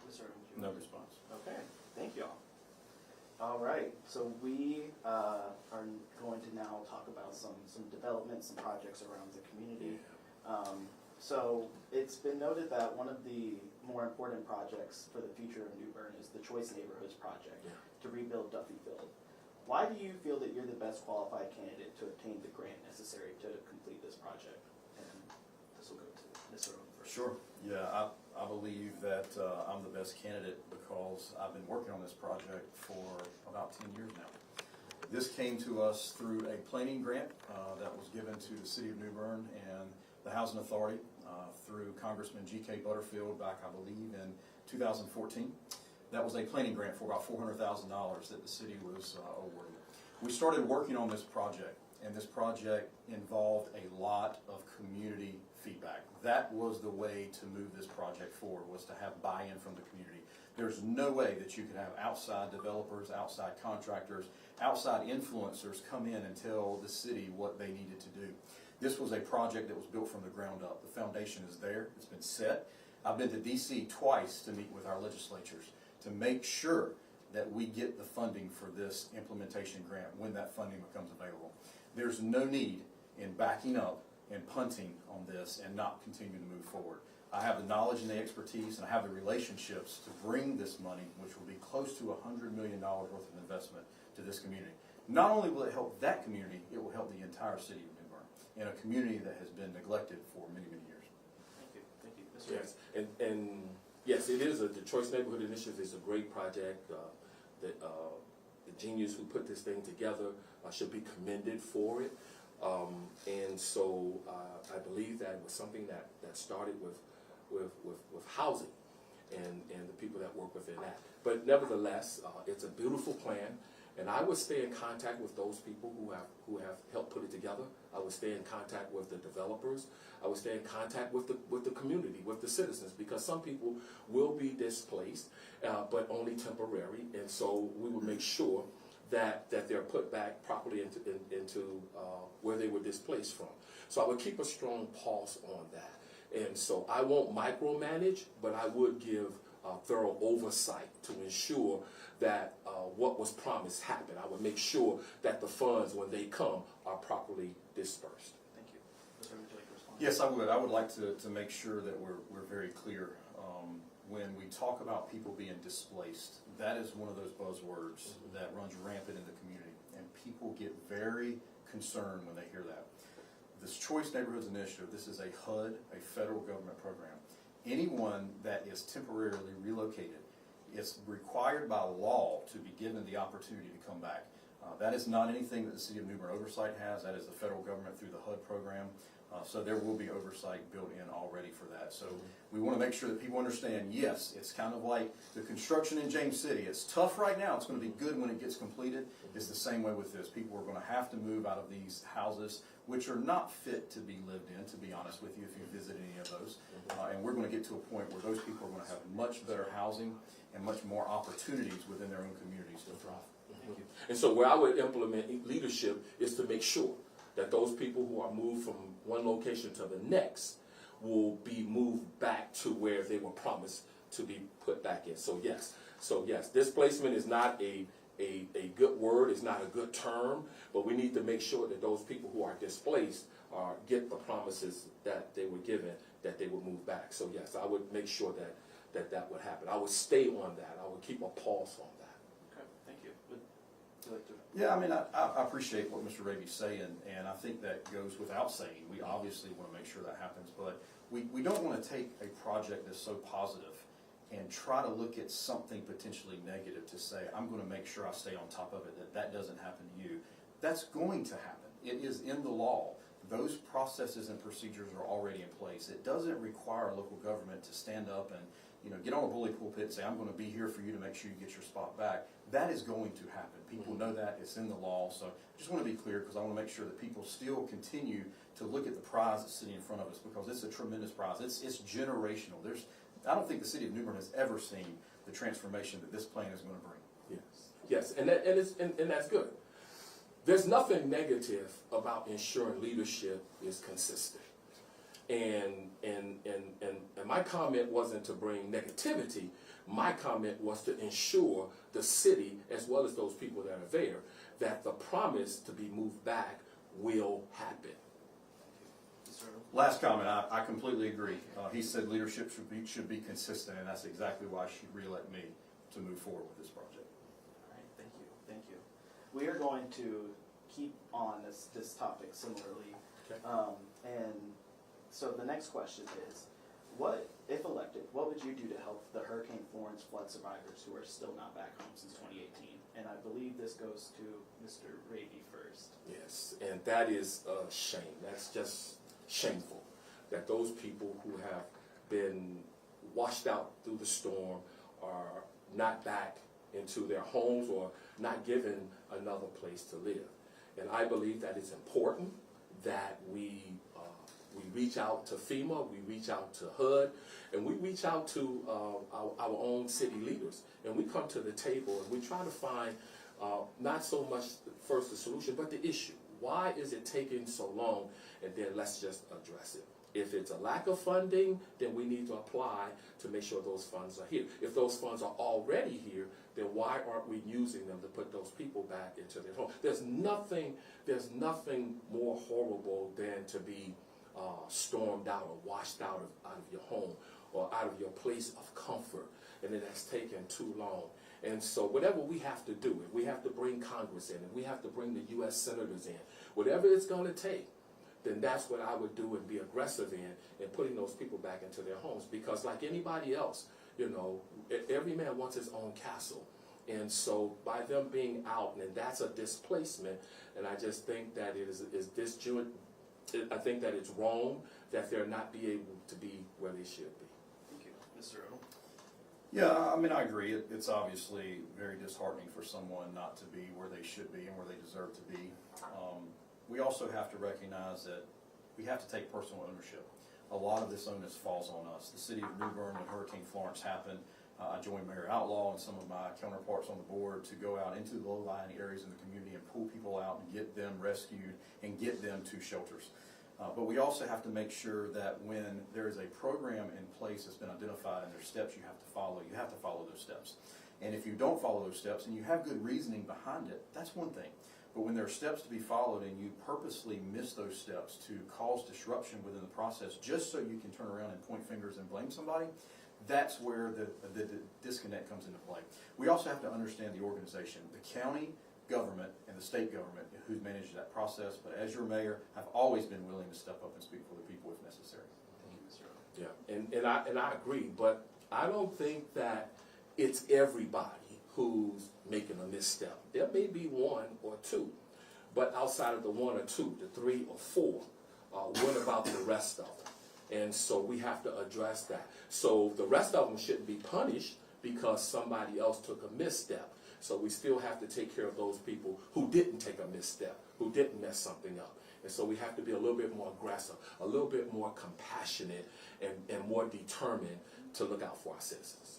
Mr. Odham, do you No want to- response. Okay, thank you all. All right, so we are going to now talk about some developments and projects around the community. So it's been noted that one of the more important projects for the future of New Bern is the Choice Neighborhoods Project to rebuild Duffy Field. Why do you feel that you're the best qualified candidate to obtain the grant necessary to complete this project? And this will go to Mr. Odham first. Sure. Yeah, I believe that I'm the best candidate because I've been working on this project for about 10 years now. This came to us through a planning grant that was given to the City of New Bern and the Housing Authority through Congressman G.K. Butterfield back, I believe, in 2014. That was a planning grant for about $400,000 that the city was awarded. We started working on this project, and this project involved a lot of community feedback. That was the way to move this project forward, was to have buy-in from the community. There's no way that you could have outside developers, outside contractors, outside influencers come in and tell the city what they needed to do. This was a project that was built from the ground up. The foundation is there, it's been set. I've been to DC twice to meet with our legislatures to make sure that we get the funding for this implementation grant when that funding becomes available. There's no need in backing up and punting on this and not continuing to move forward. I have the knowledge and the expertise, and I have the relationships to bring this money, which will be close to $100 million worth of investment to this community. Not only will it help that community, it will help the entire city of New Bern, in a community that has been neglected for many, many years. Thank you, Mr. Yes, and yes, it is the Choice Neighborhood Initiative is a great project. The genius who put this thing together should be commended for it. And so I believe that it was something that started with with housing and the people that work within that. But nevertheless, it's a beautiful plan, and I would stay in contact with those people who have helped put it together. I would stay in contact with the developers. I would stay in contact with the community, with the citizens, because some people will be displaced, but only temporary, and so we will make sure that they're put back properly into where they were displaced from. So I would keep a strong pulse on that. And so I won't micromanage, but I would give thorough oversight to ensure that what was promised happened. I would make sure that the funds, when they come, are properly dispersed. Thank you. Mr. Would you like to respond? Yes, I would. I would like to make sure that we're very clear. When we talk about people being displaced, that is one of those buzzwords that runs rampant in the community, and people get very concerned when they hear that. This Choice Neighborhoods Initiative, this is a HUD, a federal government program. Anyone that is temporarily relocated is required by law to be given the opportunity to come back. That is not anything that the City of New Bern Oversight has. That is the federal government through the HUD program. So there will be oversight built in already for that. So we want to make sure that people understand, yes, it's kind of like the construction in James City. It's tough right now. It's going to be good when it gets completed. It's the same way with this. People are going to have to move out of these houses, which are not fit to be lived in, to be honest with you, if you visit any of those. And we're going to get to a point where those people are going to have much better housing and much more opportunities within their own communities to thrive. Thank you. And so where I would implement leadership is to make sure that those people who are moved from one location to the next will be moved back to where they were promised to be put back in. So yes, displacement is not a good word, it's not a good term, but we need to make sure that those people who are displaced get the promises that they were given, that they would move back. So yes, I would make sure that would happen. I would stay on that. I would keep a pulse on that. Okay, thank you. Would you like to? Yeah, I mean, I appreciate what Mr. Raby's saying, and I think that goes without saying. We obviously want to make sure that happens, but we don't want to take a project that's so positive and try to look at something potentially negative to say, I'm going to make sure I stay on top of it, that doesn't happen to you. That's going to happen. It is in the law. Those processes and procedures are already in place. It doesn't require local government to stand up and get on a bully pulpit and say, I'm going to be here for you to make sure you get your spot back. That is going to happen. People know that. It's in the law. So I just want to be clear, because I want to make sure that people still continue to look at the prize that's sitting in front of us, because it's a tremendous prize. It's generational. I don't think the City of New Bern has ever seen the transformation that this plan is going to bring. Yes, and that's good. There's nothing negative about ensuring leadership is consistent. And my comment wasn't to bring negativity. My comment was to ensure the city, as well as those people that are there, that the promise to be moved back will happen. Last comment, I completely agree. He said leadership should be consistent, and that's exactly why she re-elected me to move forward with this project. All right, thank you. We are going to keep on this topic similarly. Okay. And so the next question is, what, if elected, what would you do to help the Hurricane Florence flood survivors who are still not back home since 2018? And I believe this goes to Mr. Raby first. Yes, and that is a shame. That's just shameful that those people who have been washed out through the storm are not back into their homes or not given another place to live. And I believe that it's important that we reach out to FEMA, we reach out to HUD, and we reach out to our own city leaders, and we come to the table and we try to find not so much first the solution, but the issue. Why is it taking so long? And then let's just address it. If it's a lack of funding, then we need to apply to make sure those funds are here. If those funds are already here, then why aren't we using them to put those people back into their home? There's nothing more horrible than to be stormed out or washed out of your home or out of your place of comfort, and it has taken too long. And so whatever we have to do, if we have to bring Congress in, and we have to bring the U.S. senators in, whatever it's going to take, then that's what I would do and be aggressive in putting those people back into their homes. Because like anybody else, every man wants his own castle. And so by them being out, and that's a displacement, and I just think that it is disjoint. I think that it's wrong that they're not be able to be where they should be. Mr. Odham? Yeah, I mean, I agree. It's obviously very disheartening for someone not to be where they should be and where they deserve to be. We also have to recognize that we have to take personal ownership. A lot of this onus falls on us. The city of New Bern, when Hurricane Florence happened, I joined Mayor Outlaw and some of my counterparts on the board to go out into the low-lying areas in the community and pull people out and get them rescued and get them to shelters. But we also have to make sure that when there is a program in place that's been identified and there's steps you have to follow those steps. And if you don't follow those steps and you have good reasoning behind it, that's one thing. But when there are steps to be followed and you purposely miss those steps to cause disruption within the process just so you can turn around and point fingers and blame somebody, that's where the disconnect comes into play. We also have to understand the organization, the county government and the state government who's managed that process. But as your mayor, I've always been willing to step up and speak for the people if necessary. Thank you, Mr. Odham. Yeah, and I agree, but I don't think that it's everybody who's making a misstep. There may be one or two, but outside of the one or two, the three or four, what about the rest of them? And so we have to address that. So the rest of them shouldn't be punished because somebody else took a misstep. So we still have to take care of those people who didn't take a misstep, who didn't mess something up. And so we have to be a little bit more aggressive, a little bit more compassionate, and more determined to look out for our citizens.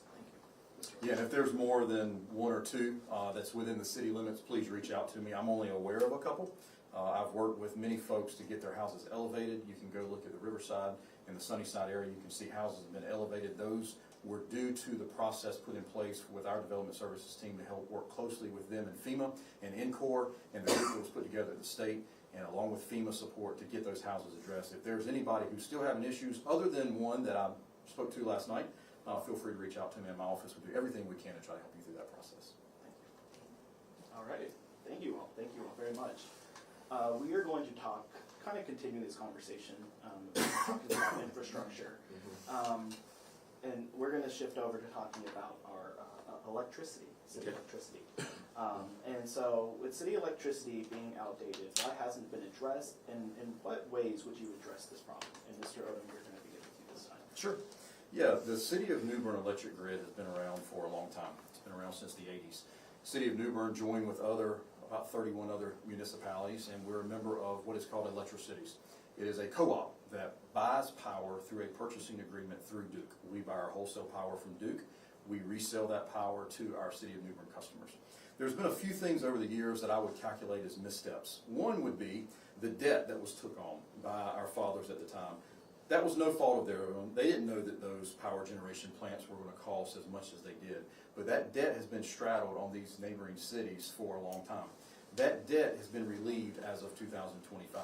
Yeah, and if there's more than one or two that's within the city limits, please reach out to me. I'm only aware of a couple. I've worked with many folks to get their houses elevated. You can go look at the Riverside and the Sunnyside area. You can see houses have been elevated. Those were due to the process put in place with our development services team to help work closely with them and FEMA and INCOR, and the group that was put together at the state, and along with FEMA support to get those houses addressed. If there's anybody who's still having issues other than one that I spoke to last night, feel free to reach out to me in my office. We'll do everything we can to try to help you through that process. All right. Thank you all. Thank you all very much. We are going to continue this conversation, talking about infrastructure. And we're going to shift over to talking about our electricity, city electricity. And so with city electricity being outdated, why hasn't been addressed, and in what ways would you address this problem? And Mr. Odham, you're going to begin with you this time. Sure. Yeah, the City of New Bern electric grid has been around for a long time. It's been around since the 80s. City of New Bern joined with about 31 other municipalities, and we're a member of what is called Electricities. It is a co-op that buys power through a purchasing agreement through Duke. We buy our wholesale power from Duke. We resell that power to our City of New Bern customers. There's been a few things over the years that I would calculate as missteps. One would be the debt that was took on by our fathers at the time. That was no fault of their own. They didn't know that those power generation plants were going to cost as much as they did. But that debt has been straddled on these neighboring cities for a long time. That debt has been relieved as of 2025.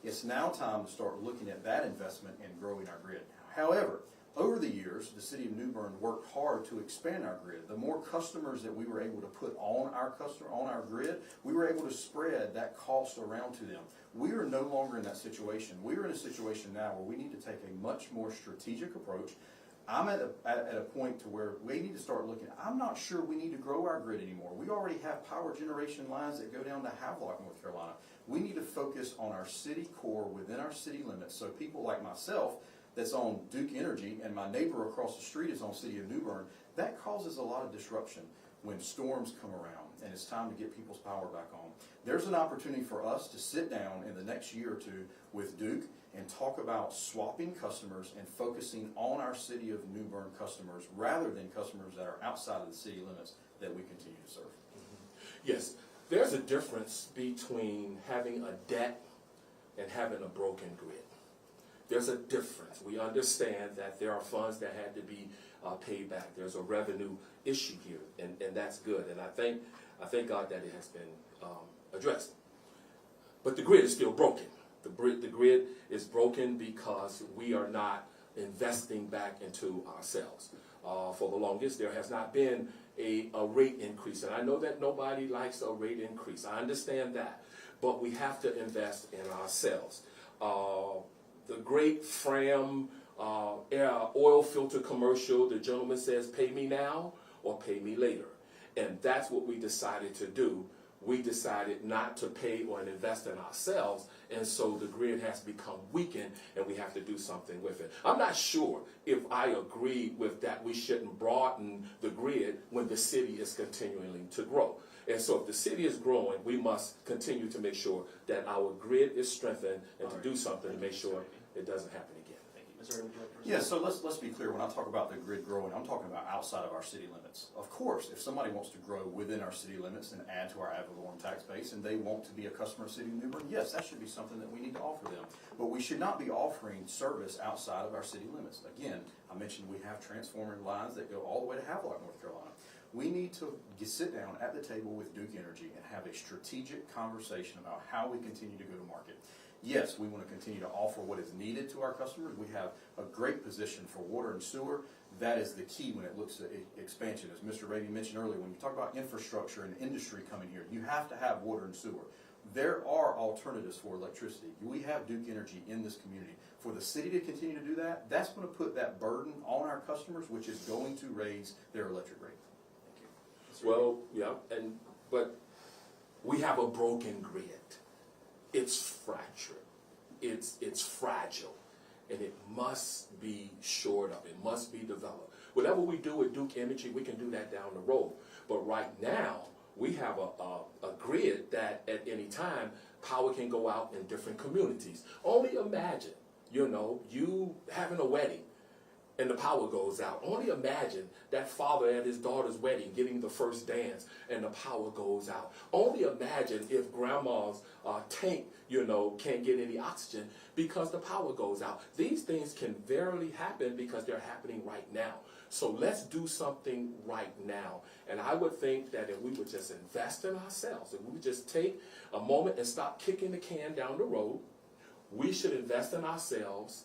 It's now time to start looking at that investment and growing our grid. However, over the years, the City of New Bern worked hard to expand our grid. The more customers that we were able to put on our grid, we were able to spread that cost around to them. We are no longer in that situation. We are in a situation now where we need to take a much more strategic approach. I'm at a point to where we need to start looking. I'm not sure we need to grow our grid anymore. We already have power generation lines that go down to Havelock, North Carolina. We need to focus on our city core within our city limits, so people like myself that's on Duke Energy and my neighbor across the street is on City of New Bern, that causes a lot of disruption when storms come around and it's time to get people's power back on. There's an opportunity for us to sit down in the next year or two with Duke and talk about swapping customers and focusing on our City of New Bern customers rather than customers that are outside of the city limits that we continue to serve. Yes, there's a difference between having a debt and having a broken grid. There's a difference. We understand that there are funds that had to be paid back. There's a revenue issue here, and that's good. And I thank God that it has been addressed. But the grid is still broken. The grid is broken because we are not investing back into ourselves. For the longest, there has not been a rate increase. And I know that nobody likes a rate increase. I understand that. But we have to invest in ourselves. The great Fram oil filter commercial, the gentleman says, pay me now or pay me later. And that's what we decided to do we decided not to pay or invest in ourselves, and so the grid has become weakened, and we have to do something with it. I'm not sure if I agree with that we shouldn't broaden the grid when the city is continuing to grow. And so if the city is growing, we must continue to make sure that our grid is strengthened and to do something to make sure it doesn't happen again. Thank you. Mr. Raby, would you like to Yeah, respond? so let's be clear. When I talk about the grid growing, I'm talking about outside of our city limits. Of course, if somebody wants to grow within our city limits and add to our ad valorem tax base, and they want to be a customer of City of New Bern, yes, that should be something that we need to offer them. But we should not be offering service outside of our city limits. Again, I mentioned we have transformer lines that go all the way to Havelock, North Carolina. We need to sit down at the table with Duke Energy and have a strategic conversation about how we continue to go to market. Yes, we want to continue to offer what is needed to our customers. We have a great position for water and sewer. That is the key when it looks at expansion. As Mr. Raby mentioned earlier, when you talk about infrastructure and industry coming here, you have to have water and sewer. There are alternatives for electricity. We have Duke Energy in this community. For the city to continue to do that, that's going to put that burden on our customers, which is going to raise their electric rate. Thank you. Mr. Raby? Well, yeah, but we have a broken grid. It's fractured. It's fragile, and it must be shored up. It must be developed. Whatever we do with Duke Energy, we can do that down the road. But right now, we have a grid that at any time, power can go out in different communities. Only imagine, you having a wedding and the power goes out. Only imagine that father at his daughter's wedding getting the first dance and the power goes out. Only imagine if grandma's tank, can't get any oxygen because the power goes out. These things can verily happen because they're happening right now. So let's do something right now. And I would think that if we would just invest in ourselves, if we would just take a moment and stop kicking the can down the road, we should invest in ourselves,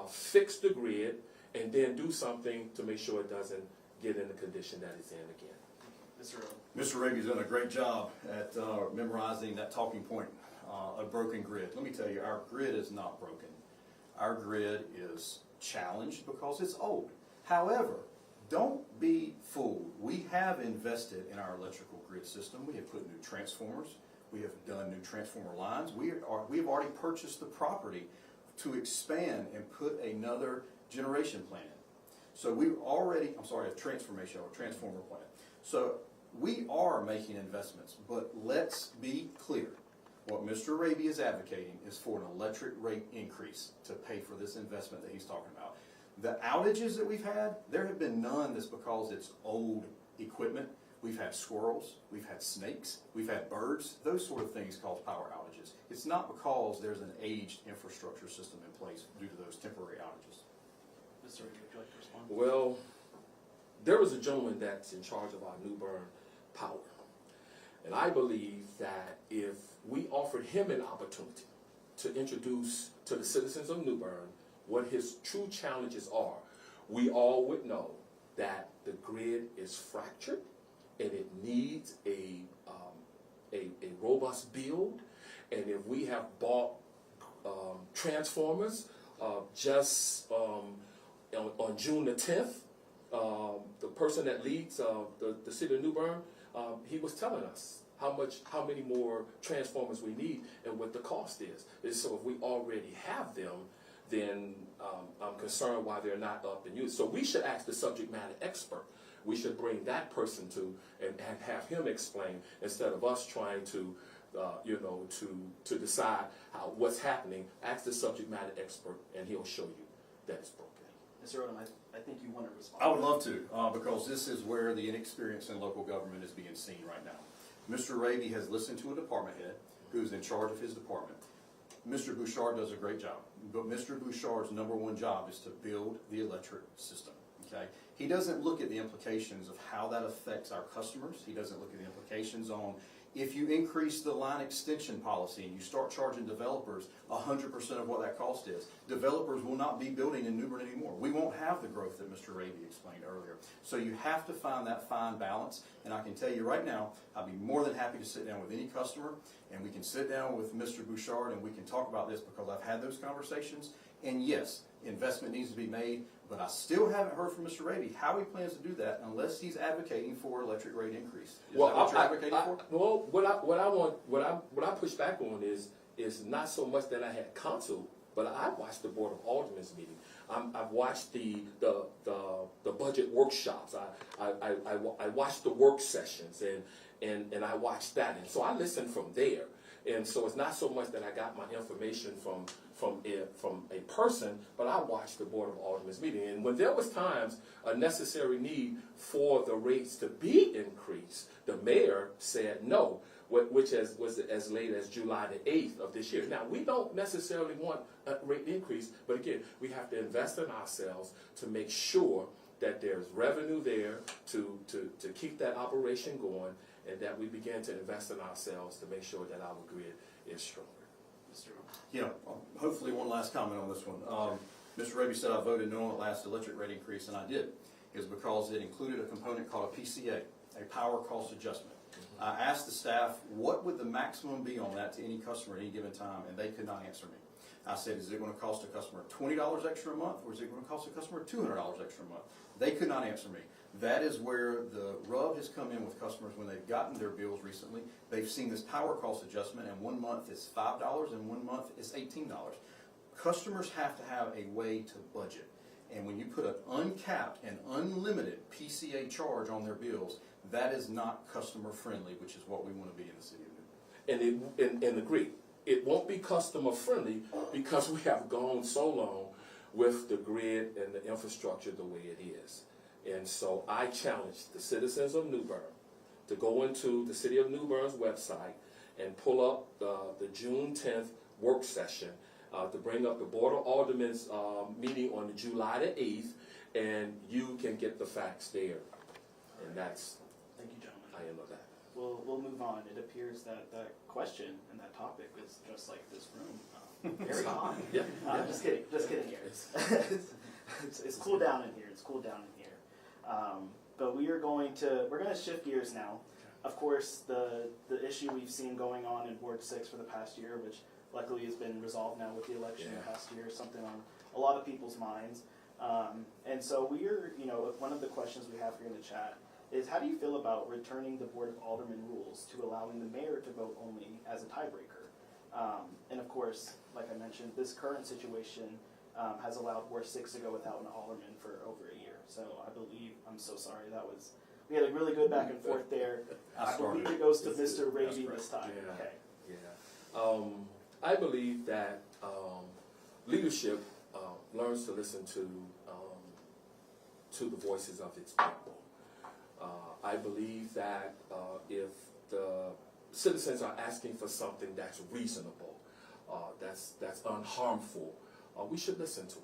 fix the grid, and then do something to make sure it doesn't get in the condition that it's in again. Mr. Raby? Mr. Raby's done a great job at memorizing that talking point, a broken grid. Let me tell you, our grid is not broken. Our grid is challenged because it's old. However, don't be fooled. We have invested in our electrical grid system. We have put new transformers. We have done new transformer lines. We have already purchased the property to expand and put another generation plant in. So we already, a transformer plant. So we are making investments, but let's be clear. What Mr. Raby is advocating is for an electric rate increase to pay for this investment that he's talking about. The outages that we've had, there have been none that's because it's old equipment. We've had squirrels, we've had snakes, we've had birds. Those sort of things cause power outages. It's not because there's an aged infrastructure system in place due to those temporary outages. Mr. Raby, would you like to respond? Well, there was a gentleman that's in charge of our New Bern Power. And I believe that if we offered him an opportunity to introduce to the citizens of New Bern what his true challenges are, we all would know that the grid is fractured and it needs a robust build. And if we have bought transformers just on June the 10th, the person that leads the city of New Bern, he was telling us how many more transformers we need and what the cost is. And so if we already have them, then I'm concerned why they're not up in use. So we should ask the subject matter expert. We should bring that person to and have him explain instead of us trying to to decide what's happening. Ask the subject matter expert, and he'll show you that it's broken. Mr. Odham, I think you want to respond. I would love to, because this is where the inexperience in local government is being seen right now. Mr. Raby has listened to a department head who's in charge of his department. Mr. Bouchard does a great job, but Mr. Bouchard's #1 job is to build the electric system, okay? He doesn't look at the implications of how that affects our customers. He doesn't look at the implications on if you increase the line extension policy and you start charging developers 100% of what that cost is, developers will not be building in New Bern anymore. We won't have the growth that Mr. Raby explained earlier. So you have to find that fine balance, and I can tell you right now, I'd be more than happy to sit down with any customer, and we can sit down with Mr. Bouchard and we can talk about this because I've had those conversations, And yes, investment needs to be made, but I still haven't heard from Mr. Raby how he plans to do that unless he's advocating for electric rate increase. Is that what you're advocating for? Well, what I push back on is not so much that I had counsel, but I watched the Board of Aldermen's meeting. I've watched the budget workshops. I watched the work sessions and I watched that, and so I listened from there. And so it's not so much that I got my information from a person, but I watched the Board of Aldermen's meeting. And when there was times a necessary need for the rates to be increased, the mayor said no, which was as late as July the 8th of this year. Now, we don't necessarily want a rate increase, but again, we have to invest in ourselves to make sure that there's revenue there to keep that operation going, and that we begin to invest in ourselves to make sure that our grid is stronger. Mr. Yeah, hopefully one last comment on this one. Mr. Raby said I voted no on the last electric rate increase, and I did. It was because it included a component called a PCA, a power cost adjustment. I asked the staff, what would the maximum be on that to any customer at any given time, and they could not answer me. I said, is it going to cost a customer $20 extra a month, or is it going to cost a customer $200 extra a month? They could not answer me. That is where the rub has come in with customers when they've gotten their bills recently. They've seen this power cost adjustment, and 1 month is $5 and 1 month is $18. Customers have to have a way to budget. And when you put an uncapped and unlimited PCA charge on their bills, that is not customer friendly, which is what we want to be in the city of New Bern. And agree, it won't be customer friendly because we have gone so long with the grid and the infrastructure the way it is. And so I challenge the citizens of New Bern to go into the City of New Bern's website and pull up the June 10th work session to bring up the Board of Aldermen's meeting on the July the 8th, and you can get the facts there. And that's, Thank you, gentlemen. I end on that. We'll move on. It appears that that question and that topic is just like this room. Very hot. Yeah. Just kidding here. It's cool down in here. It's cool down in here. But we're going to shift gears now. Of course, the issue we've seen going on in Ward 6 for the past year, which luckily has been resolved now with the election the past year, something on a lot of people's minds. And so one of the questions we have here in the chat is, how do you feel about returning the Board of Aldermen rules to allowing the mayor to vote only as a tiebreaker? And of course, like I mentioned, this current situation has allowed Ward 6 to go without an alderman for over a year. So I believe, I'm so sorry, we had a really good back and forth there. I believe it goes to Mr. Raby this time. Yeah. Okay. Yeah. I believe that leadership learns to listen to the voices of its people. I believe that if the citizens are asking for something that's reasonable, that's unharmful, we should listen to them.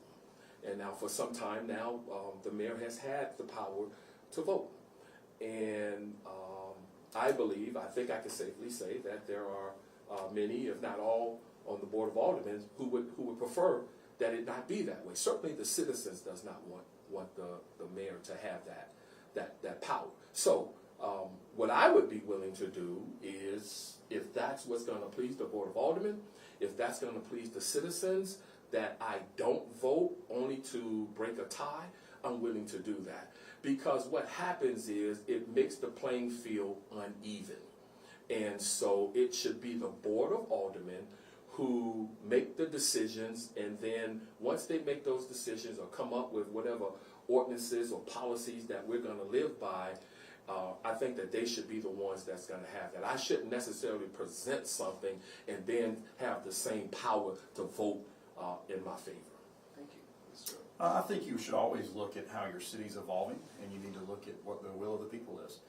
And now for some time now, the mayor has had the power to vote. And I think I can safely say that there are many, if not all, on the Board of Aldermen who would prefer that it not be that way. Certainly the citizens does not want the mayor to have that power. So what I would be willing to do is, if that's what's going to please the Board of Aldermen, if that's going to please the citizens, that I don't vote only to break a tie, I'm willing to do that. Because what happens is it makes the playing field uneven. And so it should be the Board of Aldermen who make the decisions, and then once they make those decisions or come up with whatever ordinances or policies that we're going to live by, I think that they should be the ones that's going to have that. I shouldn't necessarily present something and then have the same power to vote in my favor. Thank you, Mr. I think you should always look at how your city's evolving, and you need to look at what the will of the people is.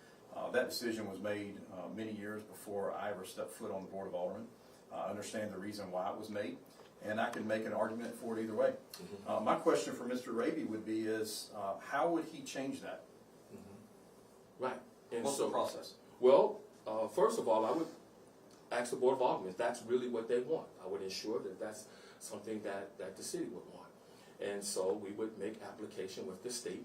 That decision was made many years before I ever stepped foot on the Board of Aldermen. I understand the reason why it was made, and I can make an argument for it either way. Mm-hmm. My question for Mr. Raby would be how would he change that? Mm-hmm. Right. And What's the process? Well, first of all, I would ask the Board of Aldermen if that's really what they want. I would ensure that that's something that the city would want. And so we would make application with the state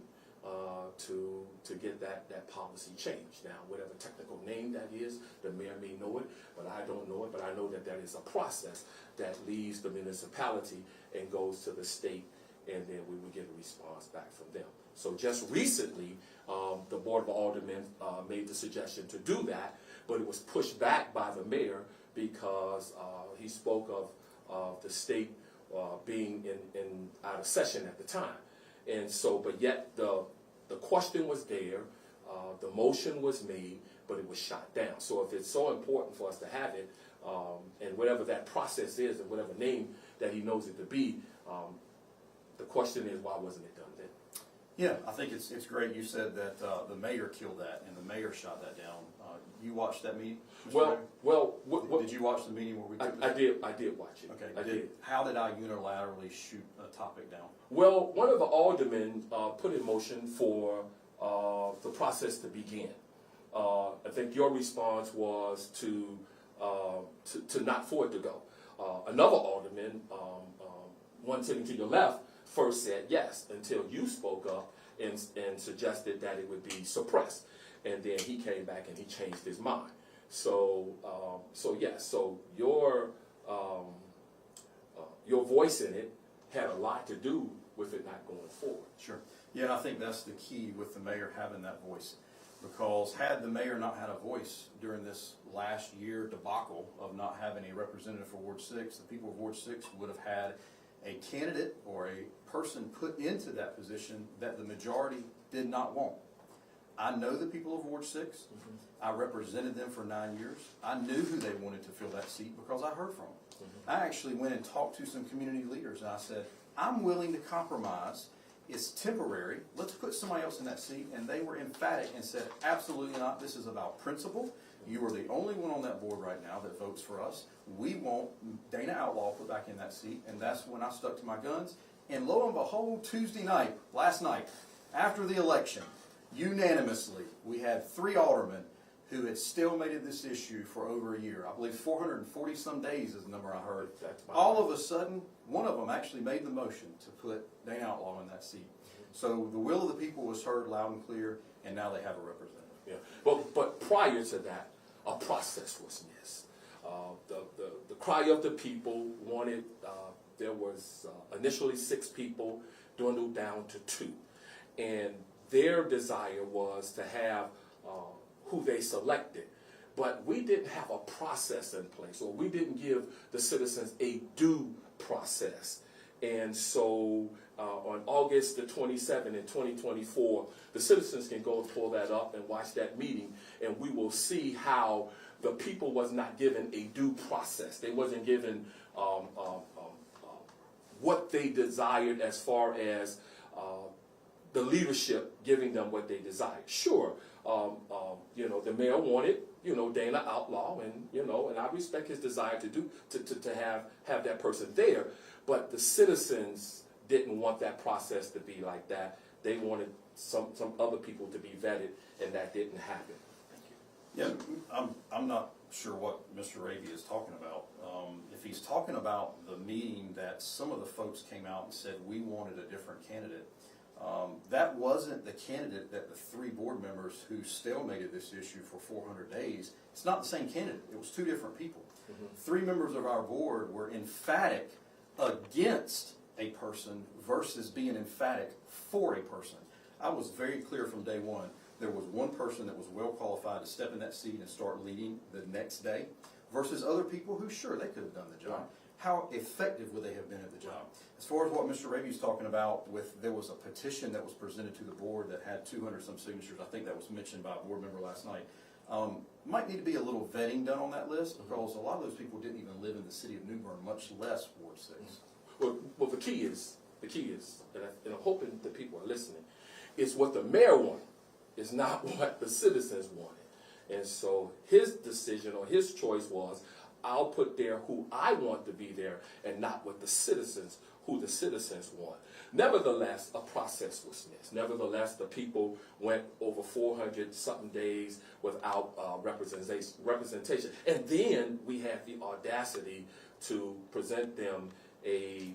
to get that policy changed. Now, whatever technical name that is, the mayor may know it, but I don't know it, but I know that that is a process that leaves the municipality and goes to the state, and then we will get a response back from them. So just recently, the Board of Aldermen made the suggestion to do that, but it was pushed back by the mayor because he spoke of the state being in out of session at the time. And so, but yet the question was there, the motion was made, but it was shot down. So if it's so important for us to have it, and whatever that process is, and whatever name that he knows it to be, the question is, why wasn't it done then? Yeah, I think it's great. You said that the mayor killed that, and the mayor shot that down. You watched that meeting, Mr. Mayor? Did you watch the meeting where we took I did watch it. Okay. I did. How did I unilaterally shoot a topic down? Well, one of the aldermen put in motion for the process to begin. I think your response was to not for it to go. Another alderman, one sitting to your left, first said yes until you spoke up and suggested that it would be suppressed. And then he came back and he changed his mind. So yes, so your voice in it had a lot to do with it not going forward. Sure. Yeah, and I think that's the key with the mayor having that voice. Because had the mayor not had a voice during this last year debacle of not having a representative for Ward 6, the people of Ward 6 would have had a candidate or a person put into that position that the majority did not want. I know the people of Ward 6. I represented them for 9 years. I knew who they wanted to fill that seat because I heard from them. I actually went and talked to some community leaders, and I said, I'm willing to compromise. It's temporary. Let's put somebody else in that seat. And they were emphatic and said, absolutely not. This is about principle. You are the only one on that board right now that votes for us. We want Dana Outlaw put back in that seat. And that's when I stuck to my guns. And lo and behold, Tuesday night, last night, after the election, unanimously, we had 3 aldermen who had stalemated this issue for over a year. I believe 440 some days is the number I heard. All of a sudden, one of them actually made the motion to put Dana Outlaw in that seat. So the will of the people was heard loud and clear, and now they have a representative. Yeah, but prior to that, a process was missed. The cry of the people wanted, there was initially 6 people, dwindled down to 2. And their desire was to have who they selected. But we didn't have a process in place, or we didn't give the citizens a due process. And so on August the 27th in 2024, the citizens can go and pull that up and watch that meeting, and we will see how the people was not given a due process. They wasn't given what they desired as far as the leadership giving them what they desired. Sure, the mayor wanted, Dana Outlaw, and and I respect his desire to have that person there, but the citizens didn't want that process to be like that. They wanted some other people to be vetted, and that didn't happen. Yeah, I'm not sure what Mr. Raby is talking about. If he's talking about the meeting that some of the folks came out and said we wanted a different candidate, that wasn't the candidate that the 3 board members who stalemated this issue for 400 days. It's not the same candidate. It was 2 different people. 3 members of our board were emphatic against a person versus being emphatic for a person. I was very clear from day one. There was one person that was well qualified to step in that seat and start leading the next day versus other people who, sure, they could have done the job. Right. How effective would they have been at the job? As far as what Mr. Raby's talking about, there was a petition that was presented to the board that had 200 some signatures. I think that was mentioned by a board member last night. Might need to be a little vetting done on that list because a lot of those people didn't even live in the city of New Bern, much less Ward 6. Well, the key is, and I'm hoping the people are listening, is what the mayor wanted. It's not what the citizens wanted. And so his decision or his choice was, I'll put there who I want to be there and not what the citizens want. Nevertheless, a process was missed. Nevertheless, the people went over 400 something days without representation. And then we had the audacity to present them a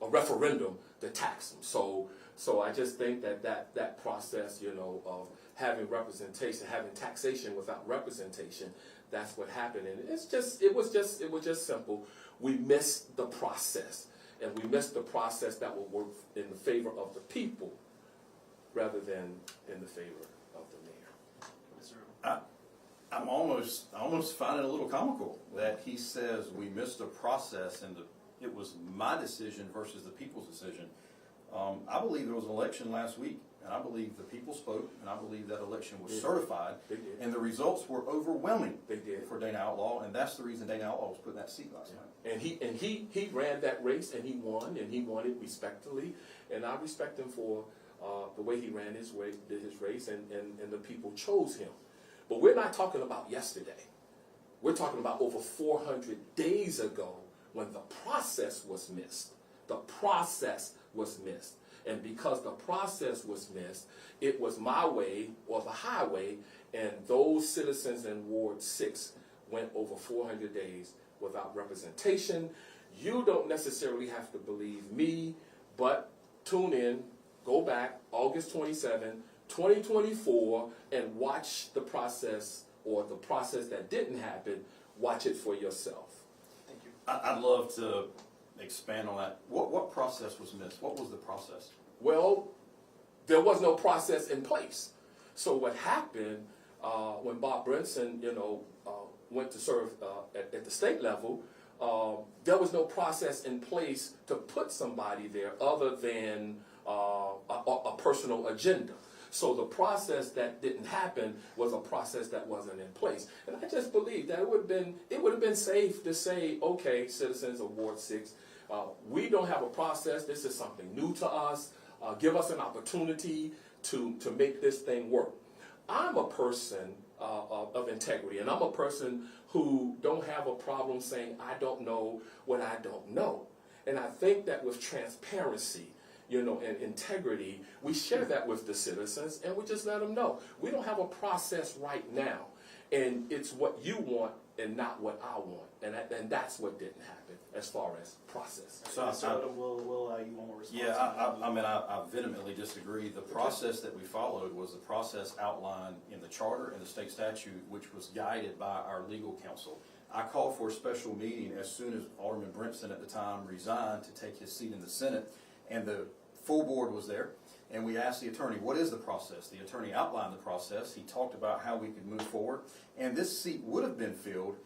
referendum to tax them. So So I just think that process, you know, of having representation, having taxation without representation, that's what happened. And it was just simple. We missed the process, and we missed the process that will work in the favor of the people rather than in the favor of the mayor. Mr. I almost find it a little comical that he says we missed a process and it was my decision versus the people's decision. I believe there was an election last week, and I believe the people spoke, and I believe that election was certified, They did. and the results were overwhelming They did. for Dana Outlaw, and that's the reason Dana Outlaw was put in that seat last night. And he ran that race, and he won it respectfully, and I respect him for the way he ran his race, and the people chose him. But we're not talking about yesterday. We're talking about over 400 days ago when the process was missed. The process was missed. And because the process was missed, it was my way or the highway, and those citizens in Ward 6 went over 400 days without representation. You don't necessarily have to believe me, but tune in, go back, August 27, 2024, and watch the process, or the process that didn't happen, watch it for yourself. Thank you. I'd love to expand on that. What process was missed? What was the process? Well, there was no process in place. So what happened when Bob Brinson, went to serve at the state level, there was no process in place to put somebody there other than a personal agenda. So the process that didn't happen was a process that wasn't in place. And I just believe that it would have been safe to say, okay, citizens of Ward 6, we don't have a process. This is something new to us. Give us an opportunity to make this thing work. I'm a person of integrity, and I'm a person who don't have a problem saying I don't know what I don't know. And I think that with transparency, and integrity, we share that with the citizens, and we just let them know. We don't have a process right now, and it's what you want and not what I want. And that's what didn't happen as far as process. So Mr. Odham, we'll allow you one more response. Yeah, I vehemently disagree. The process that we followed was the process outlined in the charter and the state statute, which was guided by our legal counsel. I called for a special meeting as soon as Alderman Brinson at the time resigned to take his seat in the Senate, and the full board was there. And we asked the attorney, what is the process? The attorney outlined the process. He talked about how we could move forward. And this seat would have been filled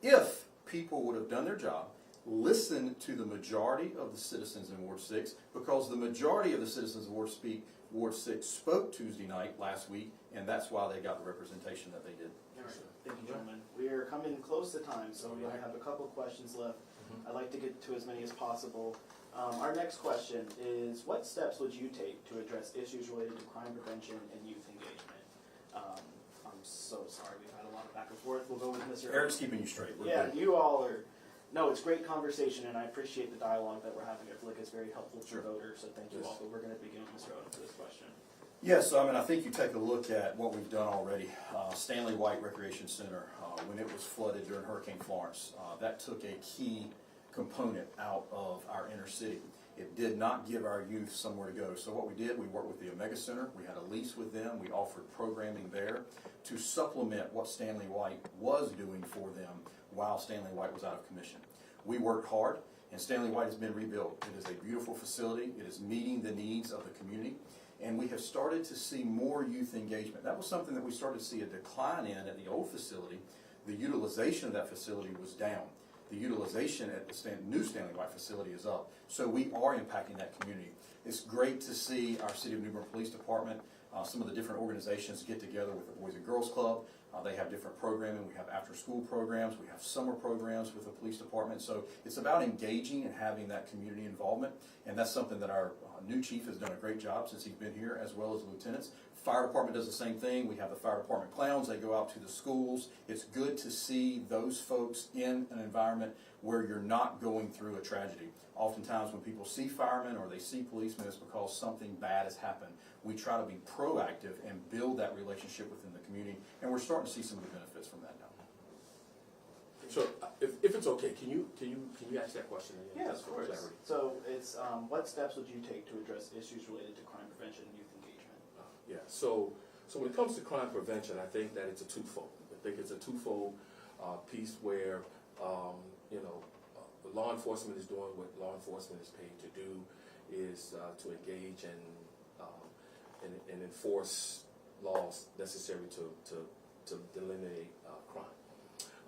if people would have done their job, listened to the majority of the citizens in Ward 6, because the majority of the citizens of Ward 6 spoke Tuesday night last week, and that's why they got the representation that they did. All right. Thank you, gentlemen. We are coming close to time, so we only have a couple questions left. I'd like to get to as many as possible. Our next question is, what steps would you take to address issues related to crime prevention and youth engagement? I'm so sorry, we've had a lot of back and forth. We'll go with Mr. Eric's keeping you straight. We're Yeah, good. you all are, no, it's great conversation, and I appreciate the dialogue that we're having. I feel like it's very helpful for voters, so thank you all. But we're going to begin with Mr. Odham for this question. Yes, I think you take a look at what we've done already. Stanley White Recreation Center, when it was flooded during Hurricane Florence, that took a key component out of our inner city. It did not give our youth somewhere to go. So what we did, we worked with the Omega Center. We had a lease with them. We offered programming there to supplement what Stanley White was doing for them while Stanley White was out of commission. We worked hard, and Stanley White has been rebuilt. It is a beautiful facility. It is meeting the needs of the community. And we have started to see more youth engagement. That was something that we started to see a decline in at the old facility. The utilization of that facility was down. The utilization at the new Stanley White facility is up. So we are impacting that community. It's great to see our City of New Bern Police Department, some of the different organizations get together with the Boys and Girls Club. They have different programming. We have after-school programs. We have summer programs with the police department. So it's about engaging and having that community involvement. And that's something that our new chief has done a great job since he's been here, as well as the lieutenants. Fire department does the same thing. We have the fire department clowns. They go out to the schools. It's good to see those folks in an environment where you're not going through a tragedy. Oftentimes when people see firemen or they see policemen, it's because something bad has happened. We try to be proactive and build that relationship within the community, and we're starting to see some of the benefits from that now. So if it's okay, can you ask that question again? Yeah, just of for course. clarity? So it's, what steps would you take to address issues related to crime prevention and youth engagement? Yeah, so when it comes to crime prevention, I think that it's a twofold. I think it's a twofold piece where, law enforcement is doing what law enforcement is paid to do, is to engage and enforce laws necessary to delineate crime.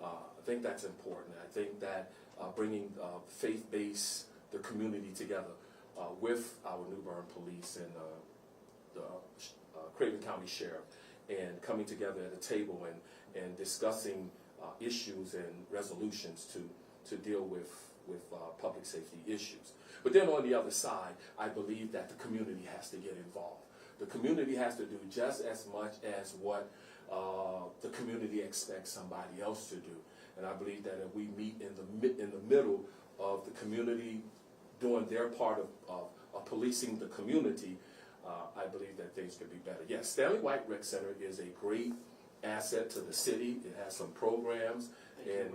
I think that's important. I think that bringing faith-based, the community together with our New Bern Police and the Craven County Sheriff, and coming together at a table and discussing issues and resolutions to deal with public safety issues. But then on the other side, I believe that the community has to get involved. The community has to do just as much as what the community expects somebody else to do. And I believe that if we meet in the middle of the community doing their part of policing the community, I believe that things could be better. Yes, Stanley White Rec Center is a great asset to the city. It has some programs. Thank you.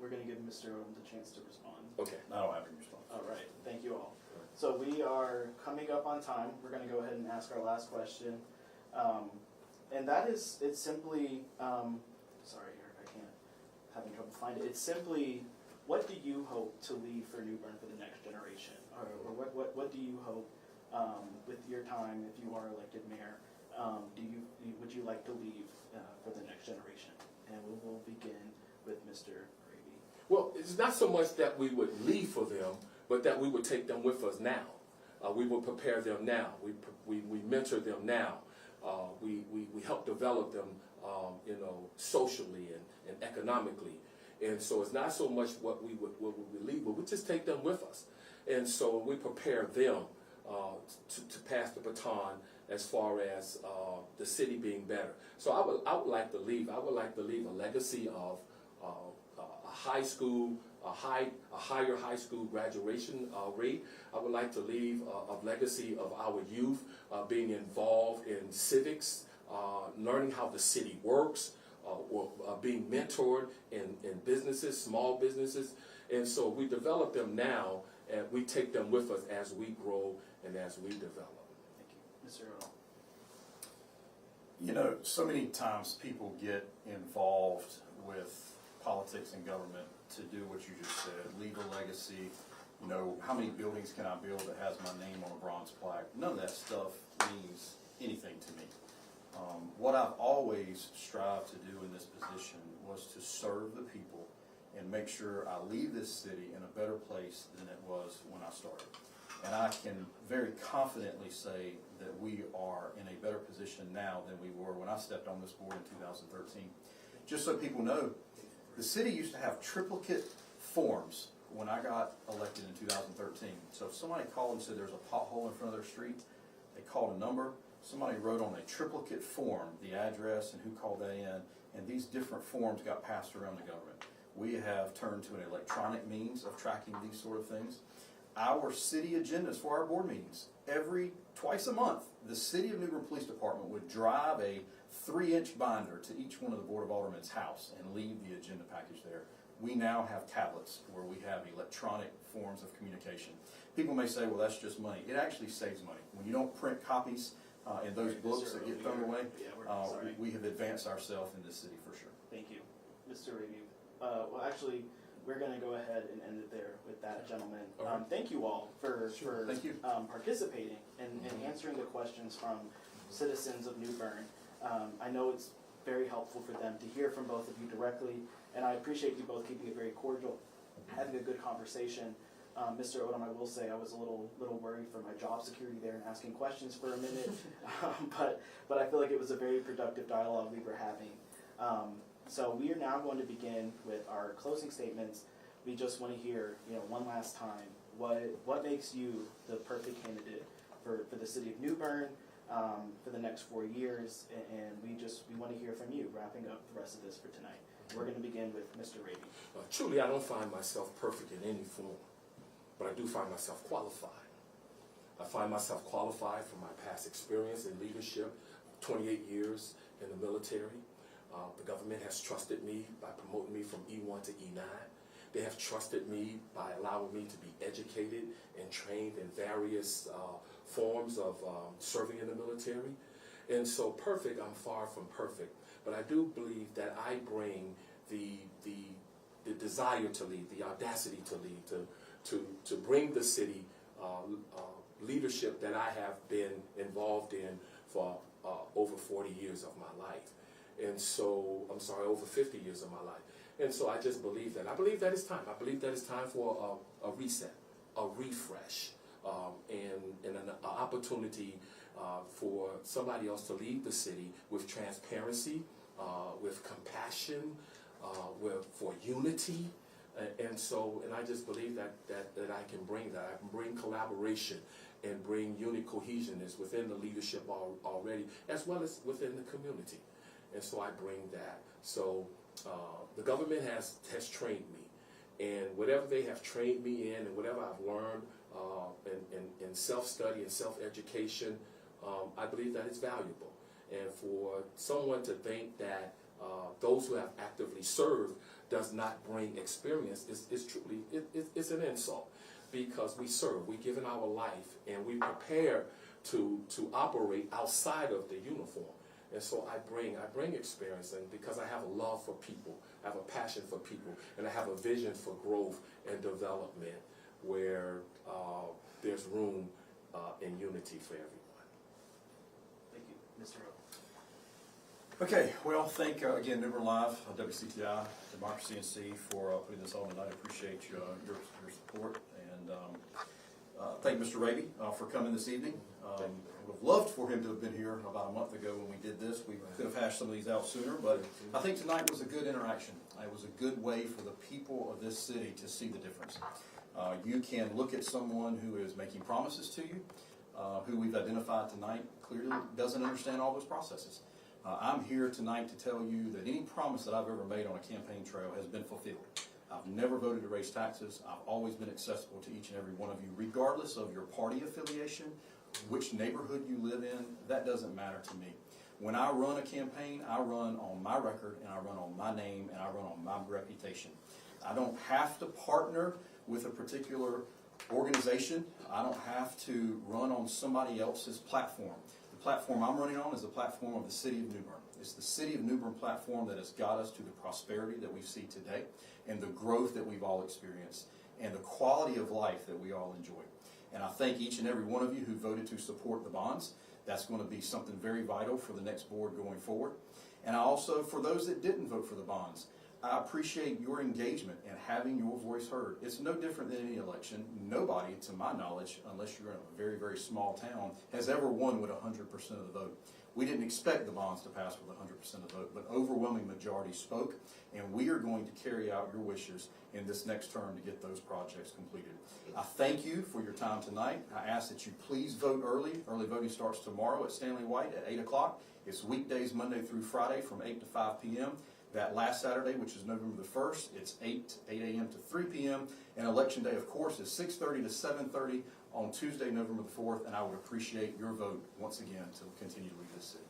We're gonna give Mr. Odham the chance to respond. Okay. I don't have any response. All right, thank you all. So we are coming up on time. We're gonna go ahead and ask our last question. And that is, it's simply, sorry, I can't, having trouble finding it. It's simply, what do you hope to leave for New Bern for the next generation? Or what do you hope, with your time, if you are elected mayor, would you like to leave for the next generation? And we will begin with Mr. Raby. Well, it's not so much that we would leave for them, but that we would take them with us now. We would prepare them now. We mentor them now. We help develop them, socially and economically. And so it's not so much what we would leave, but we just take them with us. And so we prepare them to pass the baton as far as the city being better. So I would like to leave. I would like to leave a legacy of a high school, a higher high school graduation rate. I would like to leave a legacy of our youth being involved in civics, learning how the city works, being mentored in businesses, small businesses. And so we develop them now, and we take them with us as we grow and as we develop. Thank you. Mr. Odham. You know, so many times people get involved with politics and government to do what you just said, leave a legacy. You know, how many buildings can I build that has my name on a bronze plaque? None of that stuff means anything to me. What I've always strived to do in this position was to serve the people and make sure I leave this city in a better place than it was when I started. And I can very confidently say that we are in a better position now than we were when I stepped on this board in 2013. Just so people know, the city used to have triplicate forms when I got elected in 2013. So if somebody called and said there's a pothole in front of their street, they called a number, somebody wrote on a triplicate form the address and who called that in, and these different forms got passed around the government. We have turned to an electronic means of tracking these sort of things. Our city agendas for our board meetings, twice a month, the City of New Bern Police Department would drive a 3-inch binder to each one of the Board of Aldermen's house and leave the agenda package there. We now have tablets where we have electronic forms of communication. People may say, well, that's just money. It actually saves money. When you don't print copies in those books that get thrown away, we have advanced ourselves in this city for sure. Thank you. Mr. Raby. Well, actually, we're going to go ahead and end it there with that, gentlemen. Thank you all for Thank you. Participating and answering the questions from citizens of New Bern. I know it's very helpful for them to hear from both of you directly, and I appreciate you both keeping it very cordial, having a good conversation. Mr. Odham, I will say I was a little worried for my job security there and asking questions for a minute, but I feel like it was a very productive dialogue we were having. So we are now going to begin with our closing statements. We just want to hear, one last time, what makes you the perfect candidate for the city of New Bern for the next 4 years, and we want to hear from you, wrapping up the rest of this for tonight. We're going to begin with Mr. Raby. Truly, I don't find myself perfect in any form, but I do find myself qualified. I find myself qualified from my past experience in leadership, 28 years in the military. The government has trusted me by promoting me from E1 to E9. They have trusted me by allowing me to be educated and trained in various forms of serving in the military. And so perfect, I'm far from perfect, but I do believe that I bring the desire to lead, the audacity to lead, to bring the city leadership that I have been involved in for over 40 years of my life. And so, I'm sorry, over 50 years of my life. And so I just believe that. I believe that it's time. I believe that it's time for a reset, a refresh, and an opportunity for somebody else to lead the city with transparency, with compassion, for unity. And I just believe that I can bring that. I can bring collaboration and bring unit cohesionness within the leadership already, as well as within the community. And so I bring that. So the government has trained me, and whatever they have trained me in, and whatever I've learned in self-study and self-education, I believe that it's valuable. And for someone to think that those who have actively served does not bring experience is truly it's an insult, because we serve, we give in our life, and we prepare to operate outside of the uniform. And so I bring experience, and because I have a love for people, I have a passion for people, and I have a vision for growth and development where there's room and unity for everyone. Thank you, Mr. Odham. Okay, well, thank again New Bern Live, WCTI, Democracy and C for putting this on tonight. I appreciate your support, and thank Mr. Raby for coming this evening. I would have loved for him to have been here about a month ago when we did this. We could have hashed some of these out sooner, but I think tonight was a good interaction. It was a good way for the people of this city to see the difference. You can look at someone who is making promises to you, who we've identified tonight clearly doesn't understand all those processes. I'm here tonight to tell you that any promise that I've ever made on a campaign trail has been fulfilled. I've never voted to raise taxes. I've always been accessible to each and every one of you, regardless of your party affiliation, which neighborhood you live in. That doesn't matter to me. When I run a campaign, I run on my record, and I run on my name, and I run on my reputation. I don't have to partner with a particular organization. I don't have to run on somebody else's platform. The platform I'm running on is the platform of the City of New Bern. It's the City of New Bern platform that has got us to the prosperity that we see today, and the growth that we've all experienced, and the quality of life that we all enjoy. And I thank each and every one of you who voted to support the bonds. That's going to be something very vital for the next board going forward. And I also, for those that didn't vote for the bonds, I appreciate your engagement and having your voice heard. It's no different than any election. Nobody, to my knowledge, unless you're in a very, very small town, has ever won with 100% of the vote. We didn't expect the bonds to pass with 100% of the vote, but overwhelming majority spoke, and we are going to carry out your wishes in this next term to get those projects completed. I thank you for your time tonight. I ask that you please vote early. Early voting starts tomorrow at Stanley White at 8 o'clock. It's weekdays Monday through Friday from 8 to 5 p.m. That last Saturday, which is November the 1st, it's 8 a.m. to 3 p.m. And Election Day, of course, is 6:30 to 7:30 on Tuesday, November the 4th. And I would appreciate your vote once again to continue to lead this city.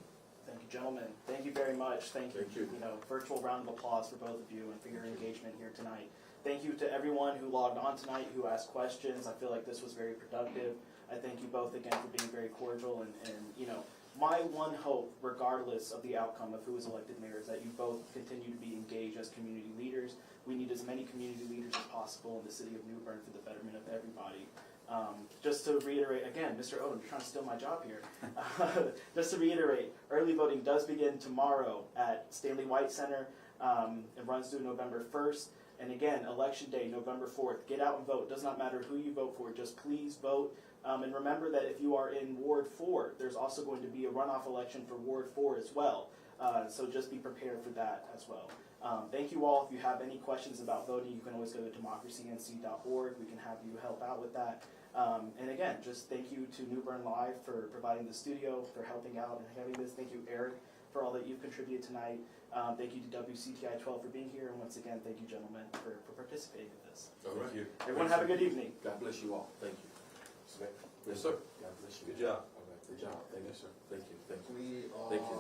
Thank you, gentlemen. Thank you very much. Thank you. You know, virtual round of applause for both of you and for your engagement here tonight. Thank you to everyone who logged on tonight, who asked questions. I feel like this was very productive. I thank you both again for being very cordial, and you know, my one hope, regardless of the outcome of who is elected mayor, is that you both continue to be engaged as community leaders. We need as many community leaders as possible in the city of New Bern for the betterment of everybody. Just to reiterate, again, Mr. Odham, you're trying to steal my job here. Just to reiterate, early voting does begin tomorrow at Stanley White Center. It runs through November 1st. And again, Election Day, November 4th. Get out and vote. It does not matter who you vote for. Just please vote. And remember that if you are in Ward 4, there's also going to be a runoff election for Ward 4 as well. So just be prepared for that as well. Thank you all. If you have any questions about voting, you can always go to democracync.org. We can have you help out with that. And again, just thank you to New Bern Live for providing the studio, for helping out and having this. Thank you, Eric, for all that you've contributed tonight. Thank you to WCTI 12 for being here. And once again, thank you, gentlemen, for participating in this. All right. Thank you. Everyone have a good evening. God bless you all. Thank you. Yes, sir. God bless you. Good job. All right. Good job. Thank you, sir. Thank you. Thank you. We Thank you.